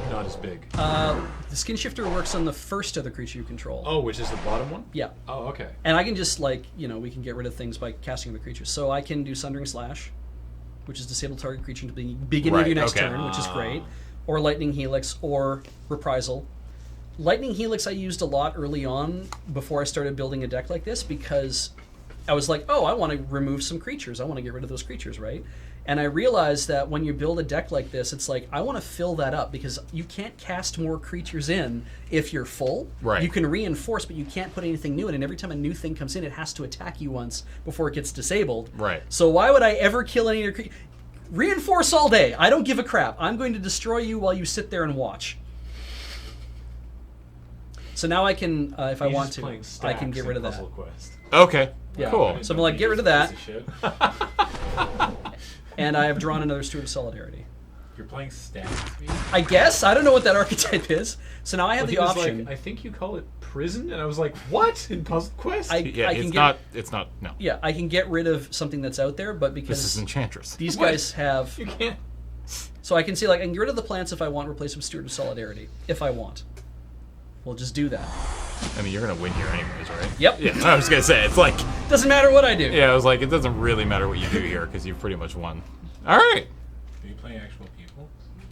not as big. the Skin Shifter works on the first other creature you control. Oh, which is the bottom one? Yeah. Oh, okay. And I can just, we can get rid of things by casting other creatures. So I can do Sundering Slash, which is disable target creature until the beginning of Right, your next okay. turn, which is great. or Lightning Helix, or Reprisal. Lightning Helix I used a lot early on before I started building a deck like this because I was like, oh, I want to remove some creatures. I want to get rid of those creatures, right? And I realized that when you build a deck like this, it's like, I want to fill that up because you can't cast more creatures in if you're full. Right. You can reinforce, but you can't put anything new in. And every time a new thing comes in, it has to attack you once before it gets disabled. Right. So why would I ever kill any of your creatures? Reinforce all day. I don't give a crap. I'm going to destroy you while you sit there and watch. So now I can, if I want to, I can get rid of that. Puzzle Quest. Okay. Yeah. Cool. So I'm like, get rid of that. Piece of shit. And I have drawn another Steward of Solidarity. You're playing stats, me? I guess. I don't know what that archetype is. So now I have Well, the he was option. like, I think you call it prison, and I was like, what? In Puzzle Quest? Yeah, I can it's get, not. It's not. No. Yeah, I can get rid of something that's out there, but This because is Enchantress. these What? guys have, You can't. so I can see like I can get rid of the plants if I want, replace with Steward of Solidarity if I want. We'll just do that. I mean, you're gonna win here anyways, right? Yep. Yeah. I was gonna say it's like. Doesn't matter what I do. Yeah, I was like, it doesn't really matter what you do here because you've pretty much won. All right. Are you playing actual people?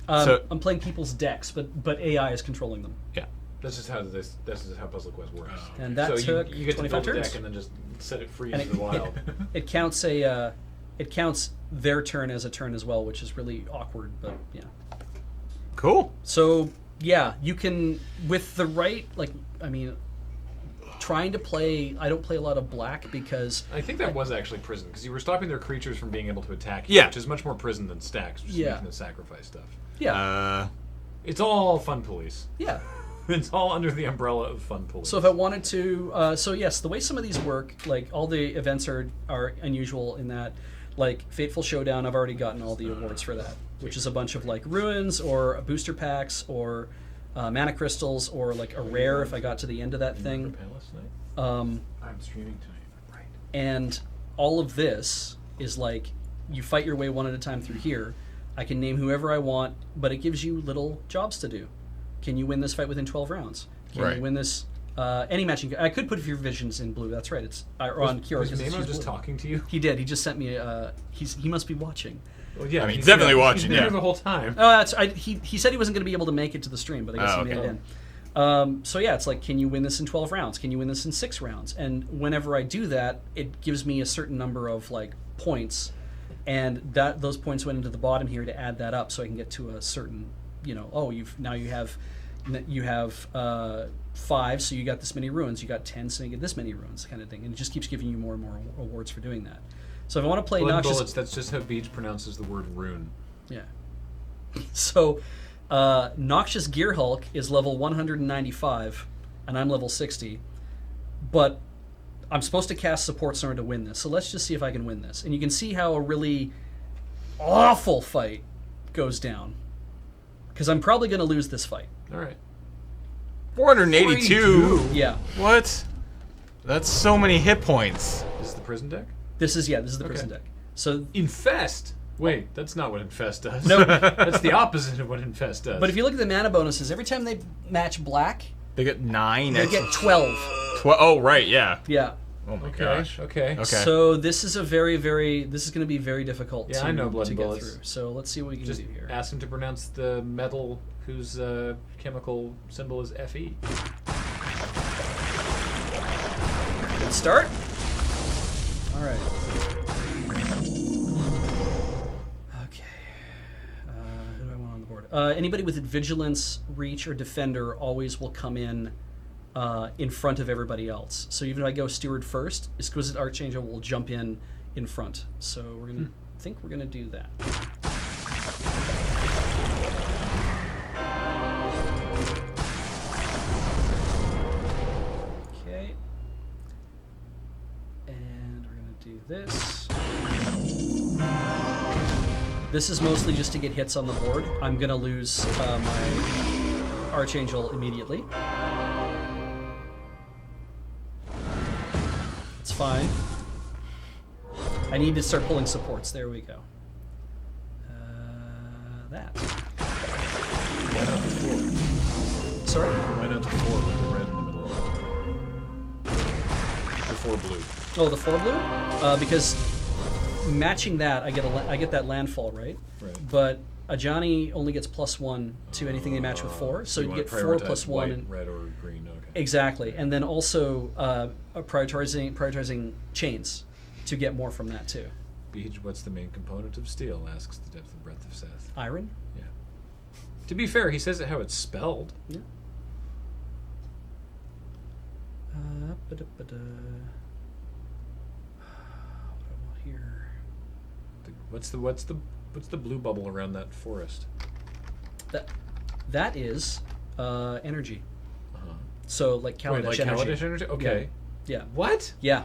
So- I'm playing people's decks, but AI is controlling them. Yeah. That's just how Puzzle Quest works. And that so took you get to 25 build a turns. deck and then just set it free And into the wild. It counts it counts their turn as a turn as well, which is really awkward, but yeah. Cool. So yeah, you can with the right trying to play. I don't play a lot of black because I think that was actually prison because you were stopping their creatures from being able to attack you, Yeah. which is much more prison than stacks, which is Yeah. making the sacrifice stuff. yeah, It's all fun police. yeah. It's all under the umbrella of fun police. So if I wanted to, so yes, the way some of these work, like all the events are unusual in that, like Fateful Showdown, I've already gotten all the awards for that, which is a bunch of like ruins or booster packs or mana crystals or like a rare if I got to the end of that thing. I'm streaming tonight. Right. And all of this is like you fight your way one at a time through here. I can name whoever I want, but it gives you little jobs to do. Can you win this fight within 12 rounds? Can Right. you win this any matching? I could put Fear Visions in blue. That's right. It's or on Kira. Was 'cause it's Nemo used just blue. talking to you? He did. He just sent me. He must be watching. Well, yeah, I mean, he's definitely been- watching, He's been yeah. here the whole time. Oh, that's. He said he wasn't going to be able to make it to the stream, but I guess Oh, he made okay. it in. So yeah, it's like, can you win this in 12 rounds? Can you win this in 6 rounds? And whenever I do that, it gives me a certain number of like points, and that those points went into the bottom here to add that up, so I can get to a certain, oh, you have 5, so you got this many ruins. You got 10, so you get this many ruins, kind of thing. And it just keeps giving you more and more awards for doing that. So if I want to play Blood and Noxious, Bullets, that's just how Beach pronounces the word rune. yeah. So, Noxious Gear Hulk is level 195, and I'm level 60. But I'm supposed to cast supports in order to win this. So let's just see if I can win this. And you can see how a really awful fight goes down. Because I'm probably going to lose this fight. All right. 482. Yeah. What? That's so many hit points. This is the prison deck? This is the prison Okay. deck. So, Infest! Wait, that's not what Infest does. No. That's the opposite of what Infest does. but if you look at the mana bonuses, every time they match black, They get 9. they get 12. Oh, right, yeah. Yeah. Oh my Okay, gosh. okay. Okay. So this is this is going to be very difficult Yeah, to, I know Blood to and get Bullets. through. So let's see what we can Just do here. ask him to pronounce the metal whose chemical symbol is Fe. Good start. All right. Okay. Who do I want on the board? Anybody with Vigilance, Reach, or Defender always will come in front of everybody else. So even if I go Steward first, Exquisite Archangel will jump in front. So we're gonna think we're gonna do that. Okay. And we're gonna do this. This is mostly just to get hits on the board. I'm gonna lose my Archangel immediately. It's fine. I need to start pulling supports. There we go. That. Why not the 4? Sorry? Why not the 4 with the red in the middle? The 4 blue. Oh, the 4 blue? Because matching that, I get that landfall, right? Right. But Johnny only gets +1 to anything they match with 4, so you wanna get 4 prioritize +1. white, And, red, or green. Okay. exactly, and then also prioritizing chains to get more from that too. Beej, what's the main component of steel? Asks the depth and breadth of Seth. Iron. Yeah. To be fair, he says it how it's spelled. Yeah. What do I want here? What's the blue bubble around that forest? That is energy. Uh-huh. So like Wait, Kaladesh like energy. Kaladesh energy? Okay. Yeah. What? Yeah.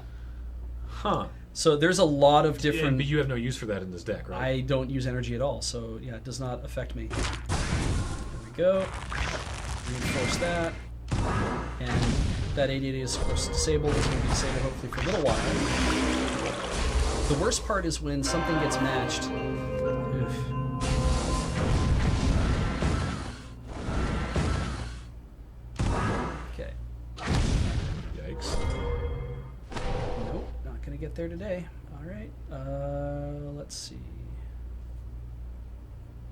Huh. So there's a lot of different. But you have no use for that in this deck, right? I don't use energy at all, so yeah, it does not affect me. There we go. Reinforce that. And that 880 is, of course, disabled. It's going to be disabled hopefully for a little while. The worst part is when something gets matched. Oof. Okay. Yikes. Nope, not going to get there today. All right. Let's see.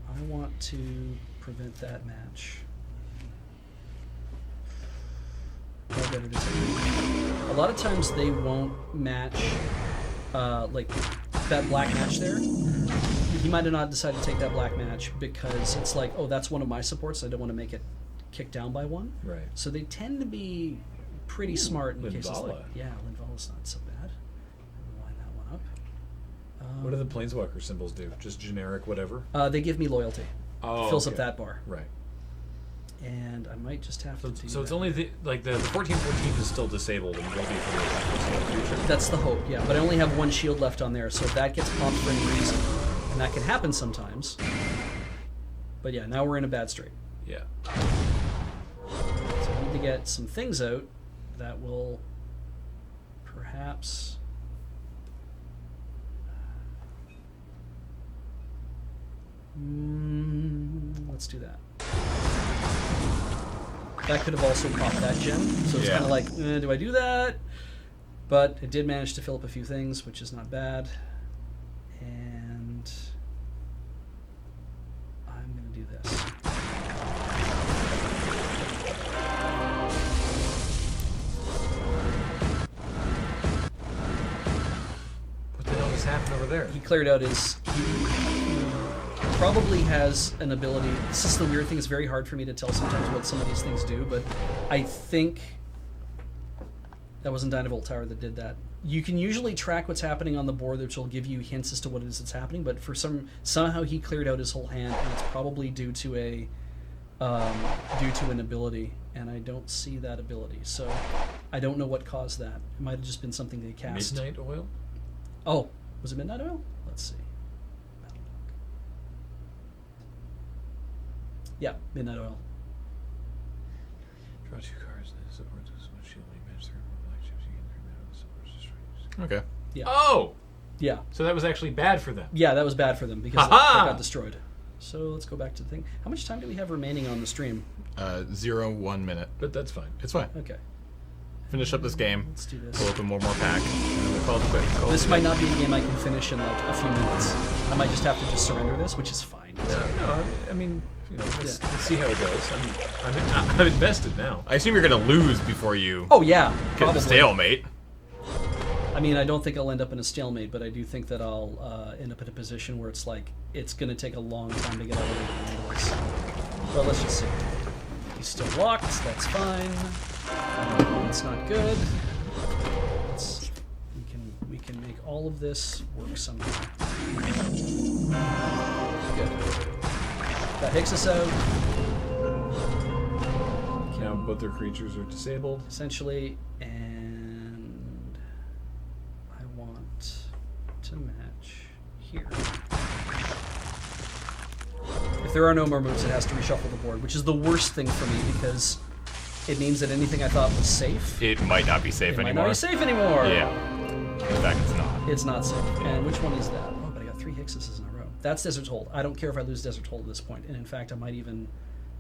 I want to prevent that match. A lot of times they won't match like that black match there. He might have not decided to take that black match because it's like, oh, that's one of my supports. I don't want to make it kick down by 1. Right. So they tend to be pretty smart in cases like, Linvala. yeah, Linvala's not so bad. Line that one up. What do the Planeswalker symbols do? Just generic whatever? They give me loyalty. Oh, Fills up okay. that bar. Right. And I might just have to do So it's that. only the 14/14 is still disabled and will be for the future. That's the hope, yeah. But I only have 1 shield left on there, so if that gets popped for any reason, and that can happen sometimes. But yeah, now we're in a bad strait. Yeah. So we need to get some things out that will perhaps... let's do that. That could have also popped that gem, so it's Yeah. kind of like, do I do that? But it did manage to fill up a few things, which is not bad. And I'm going to do this. What the hell just happened over there? He cleared out his... He probably has an ability... This is the weird thing. It's very hard for me to tell sometimes what some of these things do, but I think... That wasn't Dynavolt Tower that did that. You can usually track what's happening on the board, which will give you hints as to what it is that's happening, but for somehow he cleared out his whole hand, and it's probably due to an ability, and I don't see that ability. So I don't know what caused that. It might have just been something they cast. Midnight Oil? Oh, was it Midnight Oil? Let's see. Yeah, Midnight Oil. Draw 2 cards. Then support this one shield. You match 3 more black chips. You get 3 mana. The support's destroyed. Okay. Yeah. Oh! Yeah. So that was actually bad for them. Yeah, that was bad for them because Ha-ha! it got destroyed. So let's go back to the thing. How much time do we have remaining on the stream? 1 minute. But that's fine. It's fine. Okay, Finish up this game. let's do this. We'll open one more pack. And then we'll call it quits. Call it This a might day. not be a game I can finish in like a few minutes. I might just have to just surrender this, which is fine. No, I mean, let's see how it goes. I'm invested now. I assume you're going to lose before you Oh yeah, get probably. the stalemate. I mean, I don't think I'll end up in a stalemate, but I do think that I'll end up in a position where it's like it's going to take a long time to get out of the handles. But let's just see. He's still locked. That's fine. It's not good. We can make all of this work somehow. Good. That hicks us out. Now both their creatures are disabled. Essentially, and I want to match here. If there are no more moves, it has to reshuffle the board, which is the worst thing for me because it means that anything I thought was safe, It might not be safe it might anymore. not be safe anymore. Yeah. In fact, it's not. It's not safe. And which one is that? Oh, but I got 3 Hexuses in a row. That's Desert Hold. I don't care if I lose Desert Hold at this point. And in fact, I might even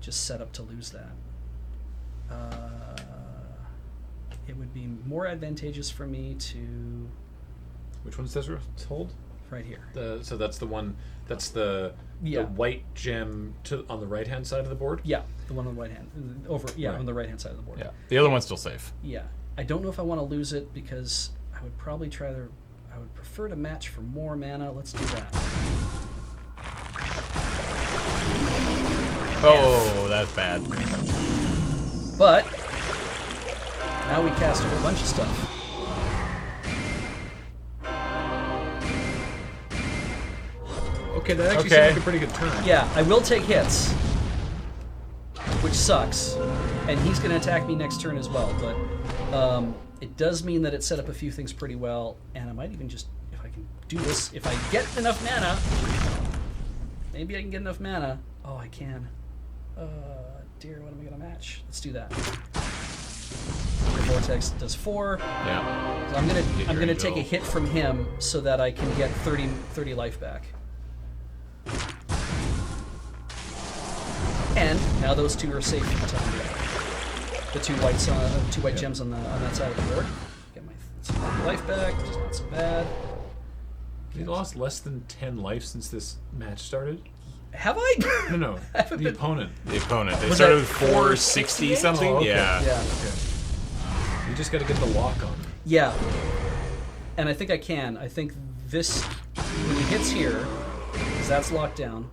just set up to lose that. It would be more advantageous for me to... Which one's Desert Hold? right here. So that's the one. That's the Yeah. white gem on the right hand side of the board. Yeah, the one on the right hand, Right. on the right hand side of the board. Yeah. The other one's still safe. Yeah. I don't know if I want to lose it because I would probably I would prefer to match for more mana. Let's do that. Oh, that's bad. But now we cast a whole bunch of stuff. Okay, that actually Okay. seems like a pretty good turn. Yeah, I will take hits, which sucks, and he's going to attack me next turn as well. But it does mean that it set up a few things pretty well, and I might even just, if I can do this, if I get enough mana, maybe I can get enough mana. Oh, I can. Dear, what am I going to match? Let's do that. The Vortex does 4. Yeah. So I'm Get your gonna take a angel. hit from him so that I can get 30 life back. And now those two are safe for the time being. The two white gems on that side of the board. Get my life back, which is not so bad. You lost less than 10 life since this match started. Have I? No, Haven't the been- opponent. The opponent. They Was started that with 460 something. Oh, okay. Yeah. Yeah. Okay. You just got to get the lock on. Yeah. And I think I can. I think this, when he hits here, because that's locked down.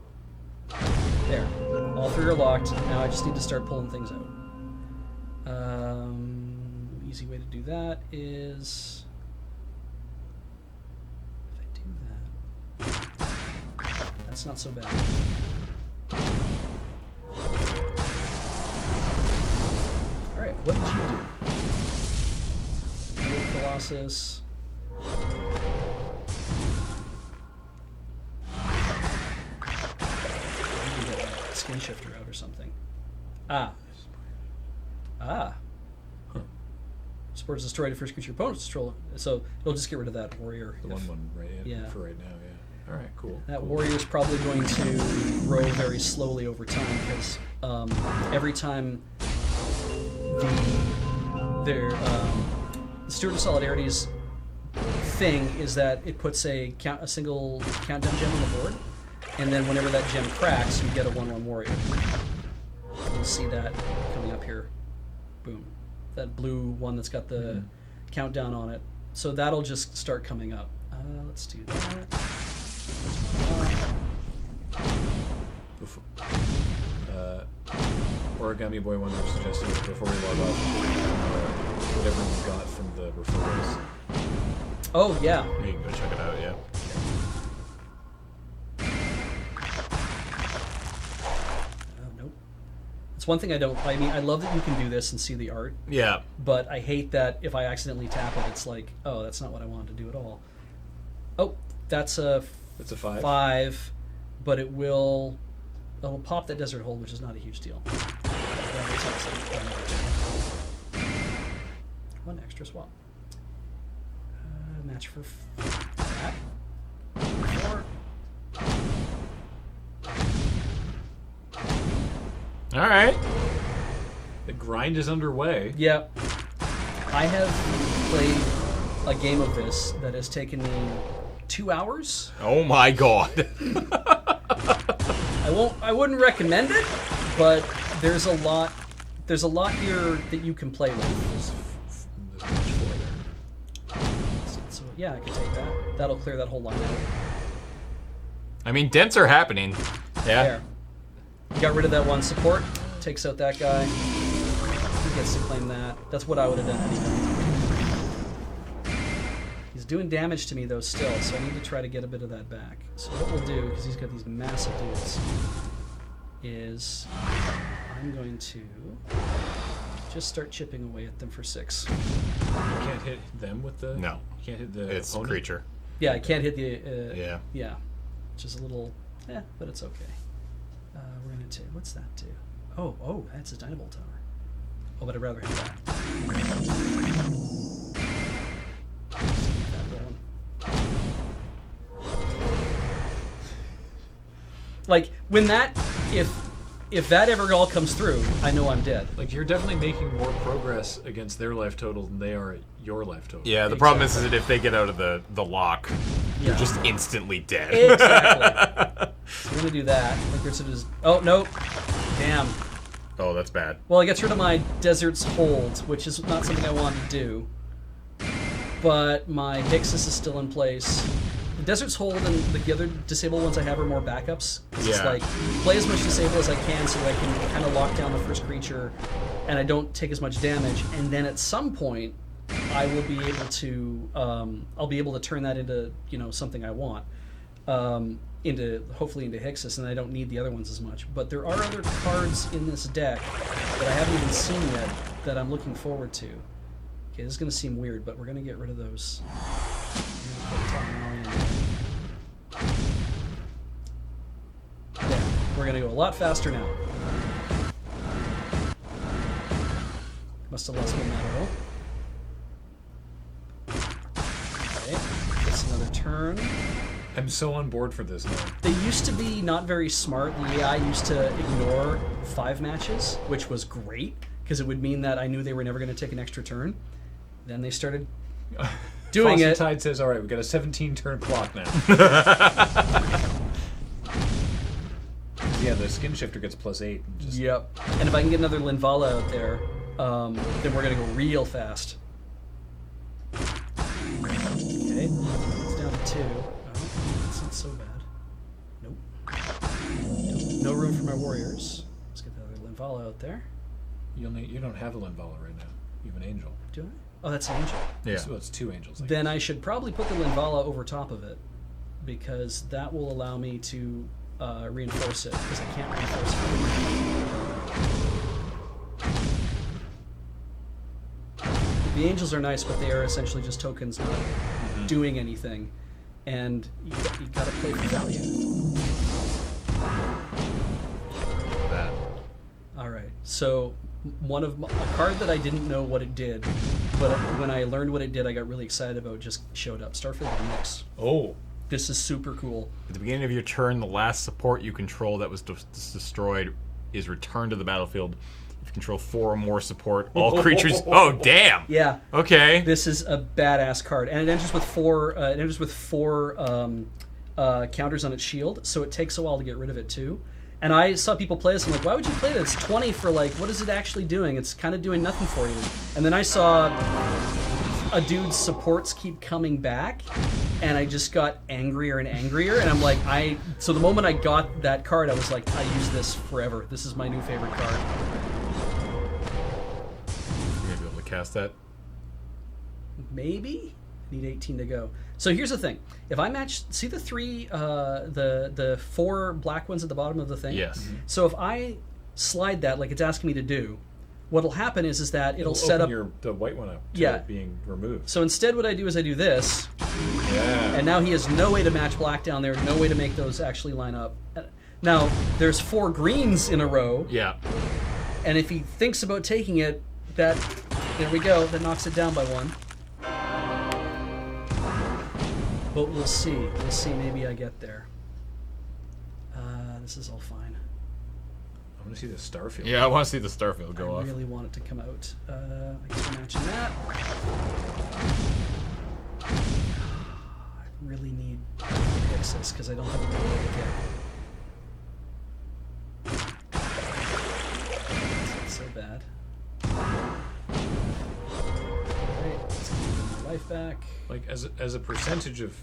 There. All three are locked. Now I just need to start pulling things out. Easy way to do that is... If I do that... That's not so bad. Alright, what did you do? Wood Colossus. Maybe get a Skin Shifter out or something. Ah. Supports destroyed a first creature opponent's control. So it'll just get rid of that warrior. The one right Yeah. for right now, yeah. All right, cool. That cool. warrior is probably going to grow very slowly over time because every time the Steward of Solidarity's thing is that it puts a single countdown gem on the board, and then whenever that gem cracks, you get a 1/1 warrior. You'll see that coming up here. Boom. That blue one that's got the countdown on it. So that'll just start coming up. Let's do that. Origami Boy Wonder suggested that before we log off, whatever we got from the referrals. Oh, yeah. You can go check it out. Yeah. Nope. It's one thing I don't... I mean, I love that you can do this and see the art, Yeah. but I hate that if I accidentally tap it, it's like, oh, that's not what I wanted to do at all. Oh, that's a That's a 5. 5, but it'll pop that Desert Hold, which is not a huge deal. One extra swap. Match for that. 4. All right. The grind is underway. Yep. I have played a game of this that has taken me 2 hours. Oh my God. I wouldn't recommend it, but there's a lot here that you can play with. There's much for there. So yeah, I can take that. That'll clear that whole line out. I mean, dents are happening. Yeah. There. Got rid of that one support. Takes out that guy. He gets to claim that. That's what I would have done anyway. He's doing damage to me though still, so I need to try to get a bit of that back. So what we'll do, because he's got these massive dudes, is I'm going to just start chipping away at them for 6. You can't hit them with the... No. You can't hit the It's opponent? creature. Yeah, I can't hit the... Yeah. Yeah. Which is a little... but it's okay. We're going to... What's that do? Oh, that's a Dynamo Tower. Oh, but I'd rather have that. Keep that going. Like, when that... If that ever all comes through, I know I'm dead. Like, you're definitely making more progress against their life total than they are at your life total. Yeah. The problem is that if they get out of the lock, You're Yeah. just instantly dead. Exactly. So we're gonna do that. I think there's just. Oh no! Damn. Oh, that's bad. Well, it gets rid of my Desert's Hold, which is not something I wanted to do. But my Hixus is still in place. The Desert's Hold and the other disabled ones I have are more backups. It's Yeah. like, play as much disable as I can so that I can kind of lock down the first creature and I don't take as much damage. And then at some point, I will be able to, I'll be able to turn that into, something I want. Hopefully into Hixus, and I don't need the other ones as much. But there are other cards in this deck that I haven't even seen yet that I'm looking forward to. Okay, this is going to seem weird, but we're going to get rid of those. Yeah, we're going to go a lot faster now. Must have lost my metal. Okay, that's another turn. I'm so on board for this now. They used to be not very smart. The AI used to ignore 5 matches, which was great, because it would mean that I knew they were never going to take an extra turn. Then they started doing it. Tide says, all right, we've got a 17-turn clock now. Yeah, the skin shifter gets +8. Just... Yep. And if I can get another Linvala out there, then we're going to go real fast. Okay, it's down to 2. Oh, that's not so bad. Nope. No room for my warriors. Let's get the other Linvala out there. You don't have a Linvala right now. You have an angel. Do I? Oh, that's an angel. Yeah. So it's 2 angels. Then I should probably put the Linvala over top of it, because that will allow me to reinforce it, because I can't reinforce it. The angels are nice, but they are essentially just tokens not doing anything, and you gotta play for value. Bad. All right, so a card that I didn't know what it did, but when I learned what it did, I got really excited about. Just showed up. Starfield Mix. Oh. This is super cool. At the beginning of your turn, the last support you control that was destroyed is returned to the battlefield. If you control 4 or more support, all creatures. Oh, damn. Yeah. Okay. This is a badass card, and it enters with 4. It enters with 4 counters on its shield, so it takes a while to get rid of it too. And I saw people play this. I'm like, why would you play this? It's 20 for what is it actually doing? It's kind of doing nothing for you. And then I saw a dude's supports keep coming back, and I just got angrier and angrier. And I'm like, so the moment I got that card, I was like, I use this forever. This is my new favorite card. You're gonna be able to cast that. Maybe? Need 18 to go. So here's the thing. If I match, see the 3, the 4 black ones at the bottom of the thing? Yes. Mm-hmm. So if I slide that like it's asking me to do, what'll happen is that it'll set up... the white one up to Yeah. being removed. So instead what I do is I do this, Yeah. and now he has no way to match black down there, no way to make those actually line up. Now, there's 4 greens in a row, Yeah. and if he thinks about taking it, there we go, that knocks it down by 1. But we'll see. We'll see. Maybe I get there. This is all fine. I want to see the Starfield. Yeah, I want to see the Starfield go I off. really want it to come out. I guess we're matching that. I really need Hixus because I don't have a way to get. It's not so bad. Alright, let's get my life back. Like as a percentage of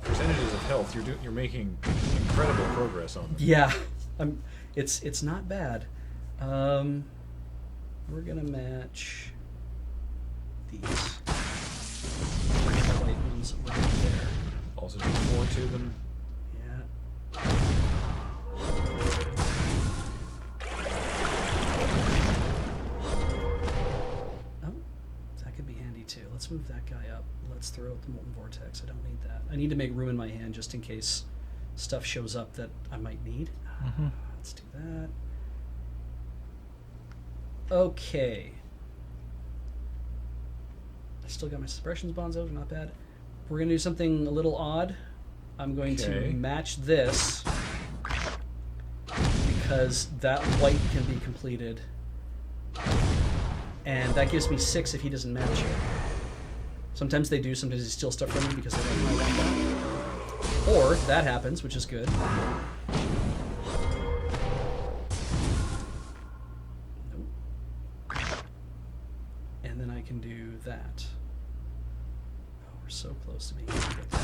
percentages of health, you're making incredible progress on them. Yeah, it's not bad. We're gonna match these. The white ones right there. Also do 4 to them. Yeah. Oh, that could be handy too. Let's move that guy up. Let's throw out the Molten Vortex. I don't need that. I need to make room in my hand just in case stuff shows up that I might need. Let's do that. Okay. I still got my suppressions bonds out, not bad. We're going to do something a little odd. I'm going Okay. to match this because that white can be completed. And that gives me 6 if he doesn't match it. Sometimes they do, sometimes they steal stuff from me because they like my one. Or that happens, which is good. Nope. And then I can do that. Oh, we're so close to being able to get that.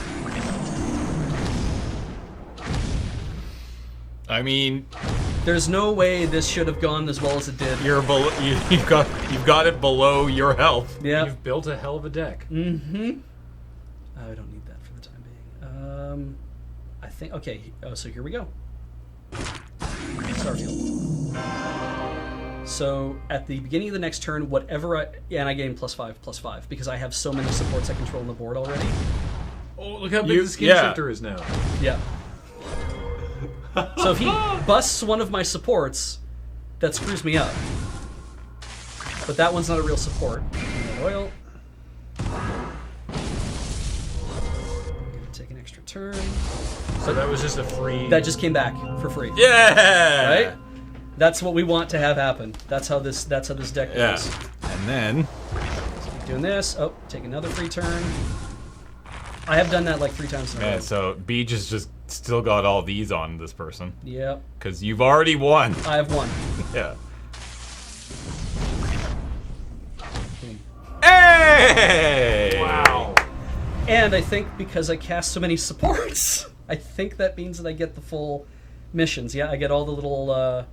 I mean, There's no way this should have gone as well as it did. you've got it below your health. Yeah. You've built a hell of a deck. Mm-hmm. I don't need that for the time being. I think, okay, so here we go. Starfield. So at the beginning of the next turn, whatever and I gain +5/+5 because I have so many supports I control on the board already. Oh, look how big the skin shifter is now. Yeah. So if he busts one of my supports, that screws me up. But that one's not a real support. Oil. I'm gonna take an extra turn. So that was just a free... That just came back for free. Yeah. Right? That's what we want to have happen. That's how this deck Yeah. goes. And then Keep doing this. Oh, take another free turn. I have done that like 3 times in a row. yeah, so Beach has just still got all these on this person Yep. because you've already won. I have one. Yeah. Boom. Hey! Wow. And I think because I cast so many supports, I think that means that I get the full missions. Yeah, I get all the little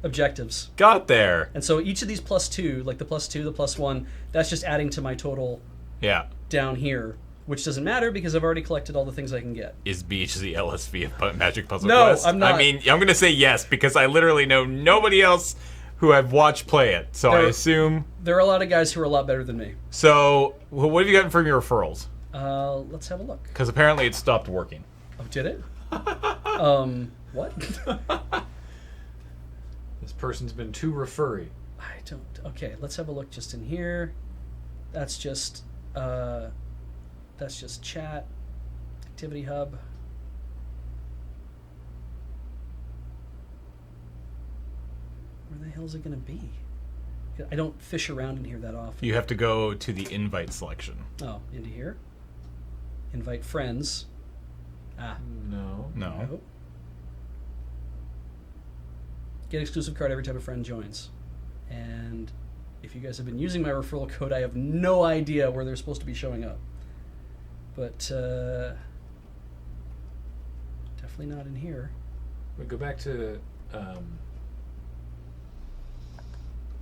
objectives. Got there. And so each of these +2, like the +2, the +1, that's just adding to my total Yeah. down here, which doesn't matter because I've already collected all the things I can get. Is Beach the LSV of Magic Puzzle No, Quest? I'm not. I mean, I'm going to say yes because I literally know nobody else who I've watched play it. So I There- assume... There are a lot of guys who are a lot better than me. So, what have you gotten from your referrals? Let's have a look. Because apparently it stopped working. Oh, did it? What? This person's been too referry. I don't. Okay, let's have a look just in here. That's just chat, activity hub. Where the hell is it going to be? I don't fish around in here that often. You have to go to the invite selection. Oh, into here. Invite friends. Ah. No. No. Nope. Get exclusive card every time a friend joins. And if you guys have been using my referral code, I have no idea where they're supposed to be showing up. But definitely not in here. We go back to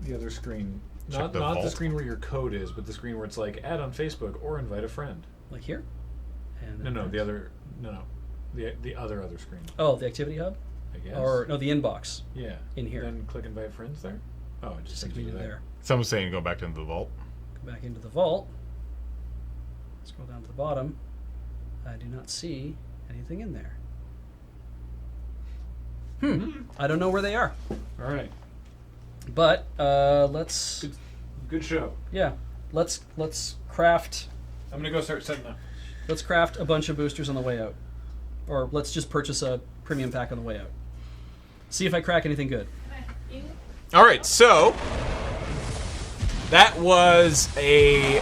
the other screen. Check Not the the vault. screen where your code is, but the screen where it's like add on Facebook or invite a friend. Like here? And No, the other the other screen. Oh, the activity hub? I guess. Or no, the inbox. yeah, in here. Then click invite friends there. Oh, it just Just takes me you to to there. Someone's saying go back into the vault. Go back into the vault. Scroll down to the bottom. I do not see anything in there. I don't know where they are. All right. But let's Good show. yeah, let's craft I'm gonna go start setting up. let's craft a bunch of boosters on the way out, or let's just purchase a premium pack on the way out. See if I crack anything good. All right, so that was a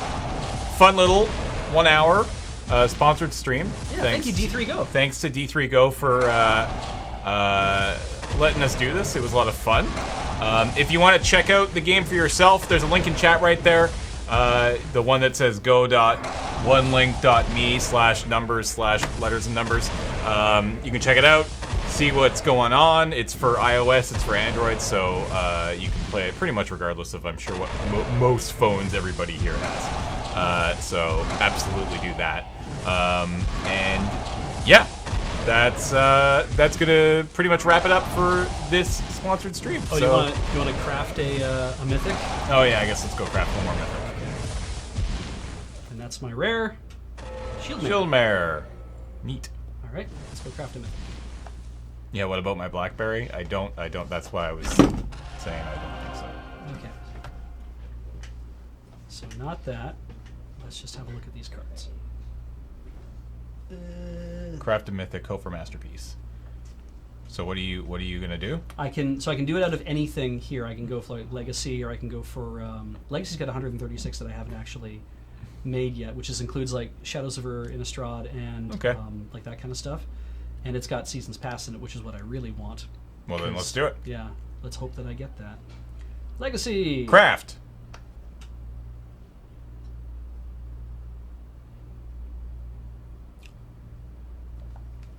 fun little 1 hour sponsored stream. Yeah, thank you D3 Go. Thanks to D3 Go for letting us do this. It was a lot of fun. If you want to check out the game for yourself, there's a link in chat right there. The one that says go.onelink.me/numbers/letters and numbers. You can check it out, see what's going on. It's for iOS, it's for Android, so you can play it pretty much regardless of, I'm sure, what most phones everybody here has. So absolutely do that. And yeah, that's gonna pretty much wrap it up for this sponsored stream. Oh, so, you want to craft a mythic? Oh yeah, I guess let's go craft one more mythic. And that's my rare shield mare. Shieldmare. Neat. All right, let's go craft a mythic. Yeah, what about my BlackBerry? I don't, that's why I was saying I don't think so. Okay. So not that. Let's just have a look at these cards. Craft a mythic, hope for masterpiece. So what are you gonna do? I can do it out of anything here. I can go for like Legacy, or I can go for Legacy's got 136 that I haven't actually made yet, which includes like Shadows of Innistrad and Okay. like that kind of stuff. And it's got Seasons Pass in it, which is what I really want. Well, then 'Cause, let's do it. Yeah, let's hope that I get that. Legacy. Craft.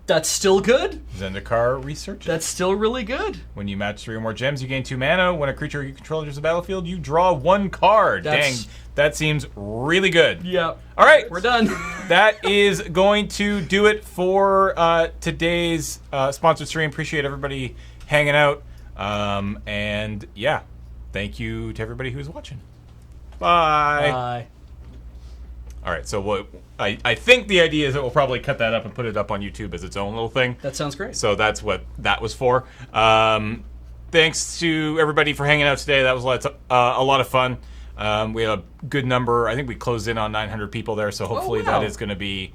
That's still good. Zendikar Research. That's still really good. When you match 3 or more gems, you gain 2 mana. When a creature you control enters the battlefield, you draw 1 card. That's- Dang, that seems really good. Yeah. All right, We're done. that is going to do it for today's sponsored stream. Appreciate everybody hanging out. And yeah, thank you to everybody who's watching. Bye. Bye. All right, so what I think the idea is that we'll probably cut that up and put it up on YouTube as its own little thing. That sounds great. So that's what that was for. Thanks to everybody for hanging out today. That was a lot of fun. We had a good number. I think we closed in on 900 people there, so hopefully wow. that is going to be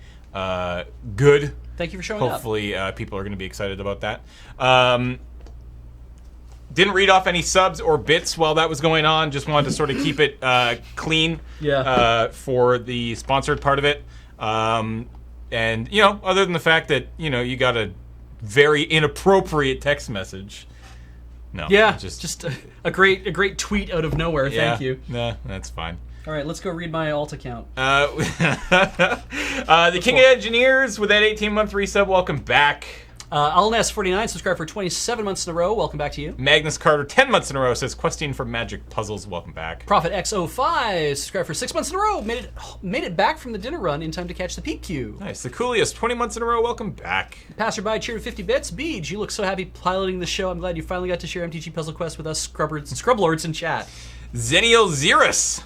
good. Thank you for showing Hopefully people are going to be excited about that. Didn't read off any subs or bits while that was going on. Just wanted to sort of keep it clean for the sponsored part of it. And, you know, other than the fact that, you know, you got a very inappropriate text message. No. Yeah, just a great tweet out of nowhere. Thank you. Nah, that's fine. All right, let's go read my alt account. The King of Engineers with that 18-month resub, welcome back. Alness49 subscribed for 27 months in a row. Welcome back to you. Magnus Carter, 10 months in a row, says questing for magic puzzles, welcome back. Prophet X05 subscribed for 6 months in a row. Made it back from the dinner run in time to catch the peak queue. Nice. The Cooliest, 20 months in a row, welcome back. Passerby cheered 50 bits. Beej, you look so happy piloting the show. I'm glad you finally got to share MTG Puzzle Quest with us Scrublords in chat. Zenial Xerus.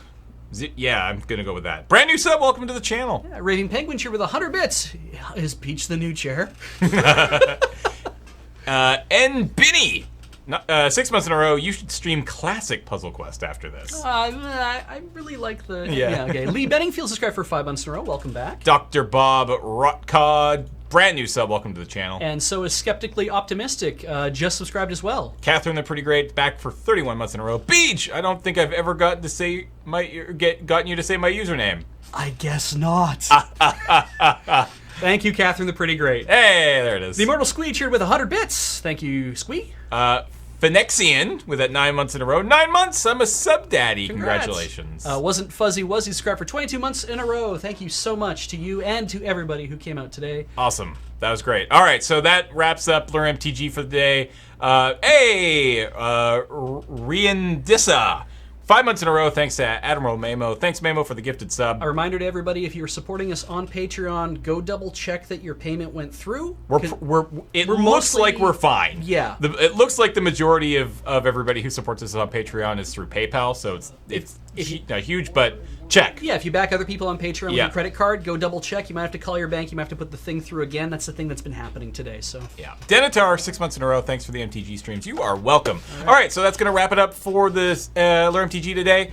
Yeah, I'm going to go with that. Brand new sub, welcome to the channel. Yeah, Raving Penguin cheered with 100 bits. Is Peach the new chair? N. Binny. 6 months in a row, you should stream classic Puzzle Quest after this. I really like the... Yeah. Okay. Lee Benningfield subscribed for 5 months in a row. Welcome back. Dr. Bob Rotcod, brand new sub, welcome to the channel. And so is Skeptically Optimistic, just subscribed as well. Catherine the Pretty Great, back for 31 months in a row. Beach, I don't think I've ever gotten you to say my username. I guess not. Thank you, Catherine the Pretty Great. Hey, there it is. The Immortal Squee cheered with 100 bits. Thank you, Squee. Phoexian with that 9 months in a row. 9 months, I'm a sub daddy. Congrats. Congratulations. Wasn't Fuzzy Wuzzy subscribed for 22 months in a row. Thank you so much to you and to everybody who came out today. Awesome. That was great. All right, so that wraps up LRRMtG for the day. Riandissa. 5 months in a row, thanks to Admiral Mamo. Thanks, Mamo, for the gifted sub. A reminder to everybody, if you're supporting us on Patreon, go double check that your payment went through. It looks mostly- like we're fine. Yeah. It looks like the majority of everybody who supports us on Patreon is through PayPal, so it's not huge, but check. Yeah, if you back other people on Patreon with Yeah. your credit card, go double check. You might have to call your bank. You might have to put the thing through again. That's the thing that's been happening today. So Yeah. Denitar, 6 months in a row. Thanks for the MTG streams. You are welcome. All right, so that's going to wrap it up for this LRRMtG today.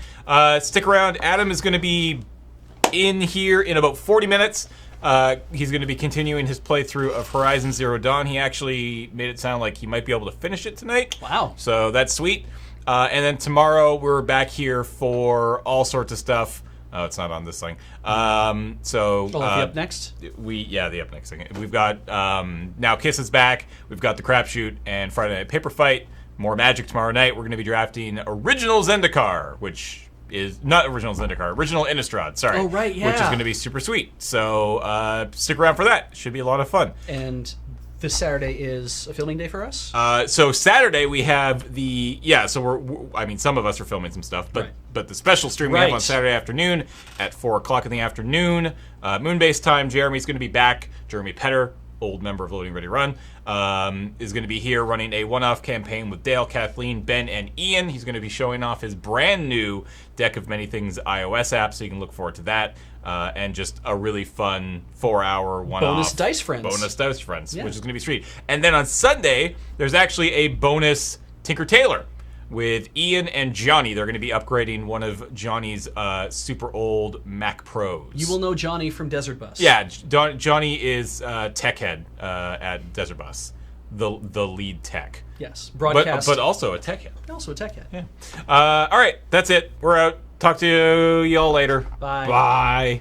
Stick around. Adam is going to be in here in about 40 minutes. He's going to be continuing his playthrough of Horizon Zero Dawn. He actually made it sound like he might be able to finish it tonight. Wow. So that's sweet. And then tomorrow we're back here for all sorts of stuff. Oh, it's not on this thing. So the up next. the up next thing. We've got Now Kiss is back. We've got the Crapshoot and Friday Night Paper Fight. More Magic tomorrow night. We're going to be drafting Original Zendikar, which is not Original Zendikar, Original Innistrad. Sorry. Oh, right, yeah. Which is going to be super sweet. So stick around for that. Should be a lot of fun. And this Saturday is a filming day for us. So Saturday we have some of us are filming some stuff, but Right. but the special stream we have Right. on Saturday afternoon at 4:00 in the afternoon, Moonbase time. Jeremy's going to be back. Jeremy Petter, old member of Loading Ready Run, is going to be here running a one-off campaign with Dale, Kathleen, Ben, and Ian. He's going to be showing off his brand new Deck of Many Things iOS app, so you can look forward to that. And just a really fun 4-hour one-off Bonus Dice Friends. Bonus Dice Friends, Yeah. which is going to be sweet. And then on Sunday, there's actually a bonus Tinker Tailor with Ian and Johnny. They're going to be upgrading one of Johnny's super old Mac Pros. You will know Johnny from Desert Bus. Yeah, Johnny is tech head at Desert Bus, the lead tech. Yes. Broadcast. But also a tech head. Also a tech head. Yeah. All right, that's it. We're out. Talk to y'all later. Bye. Bye.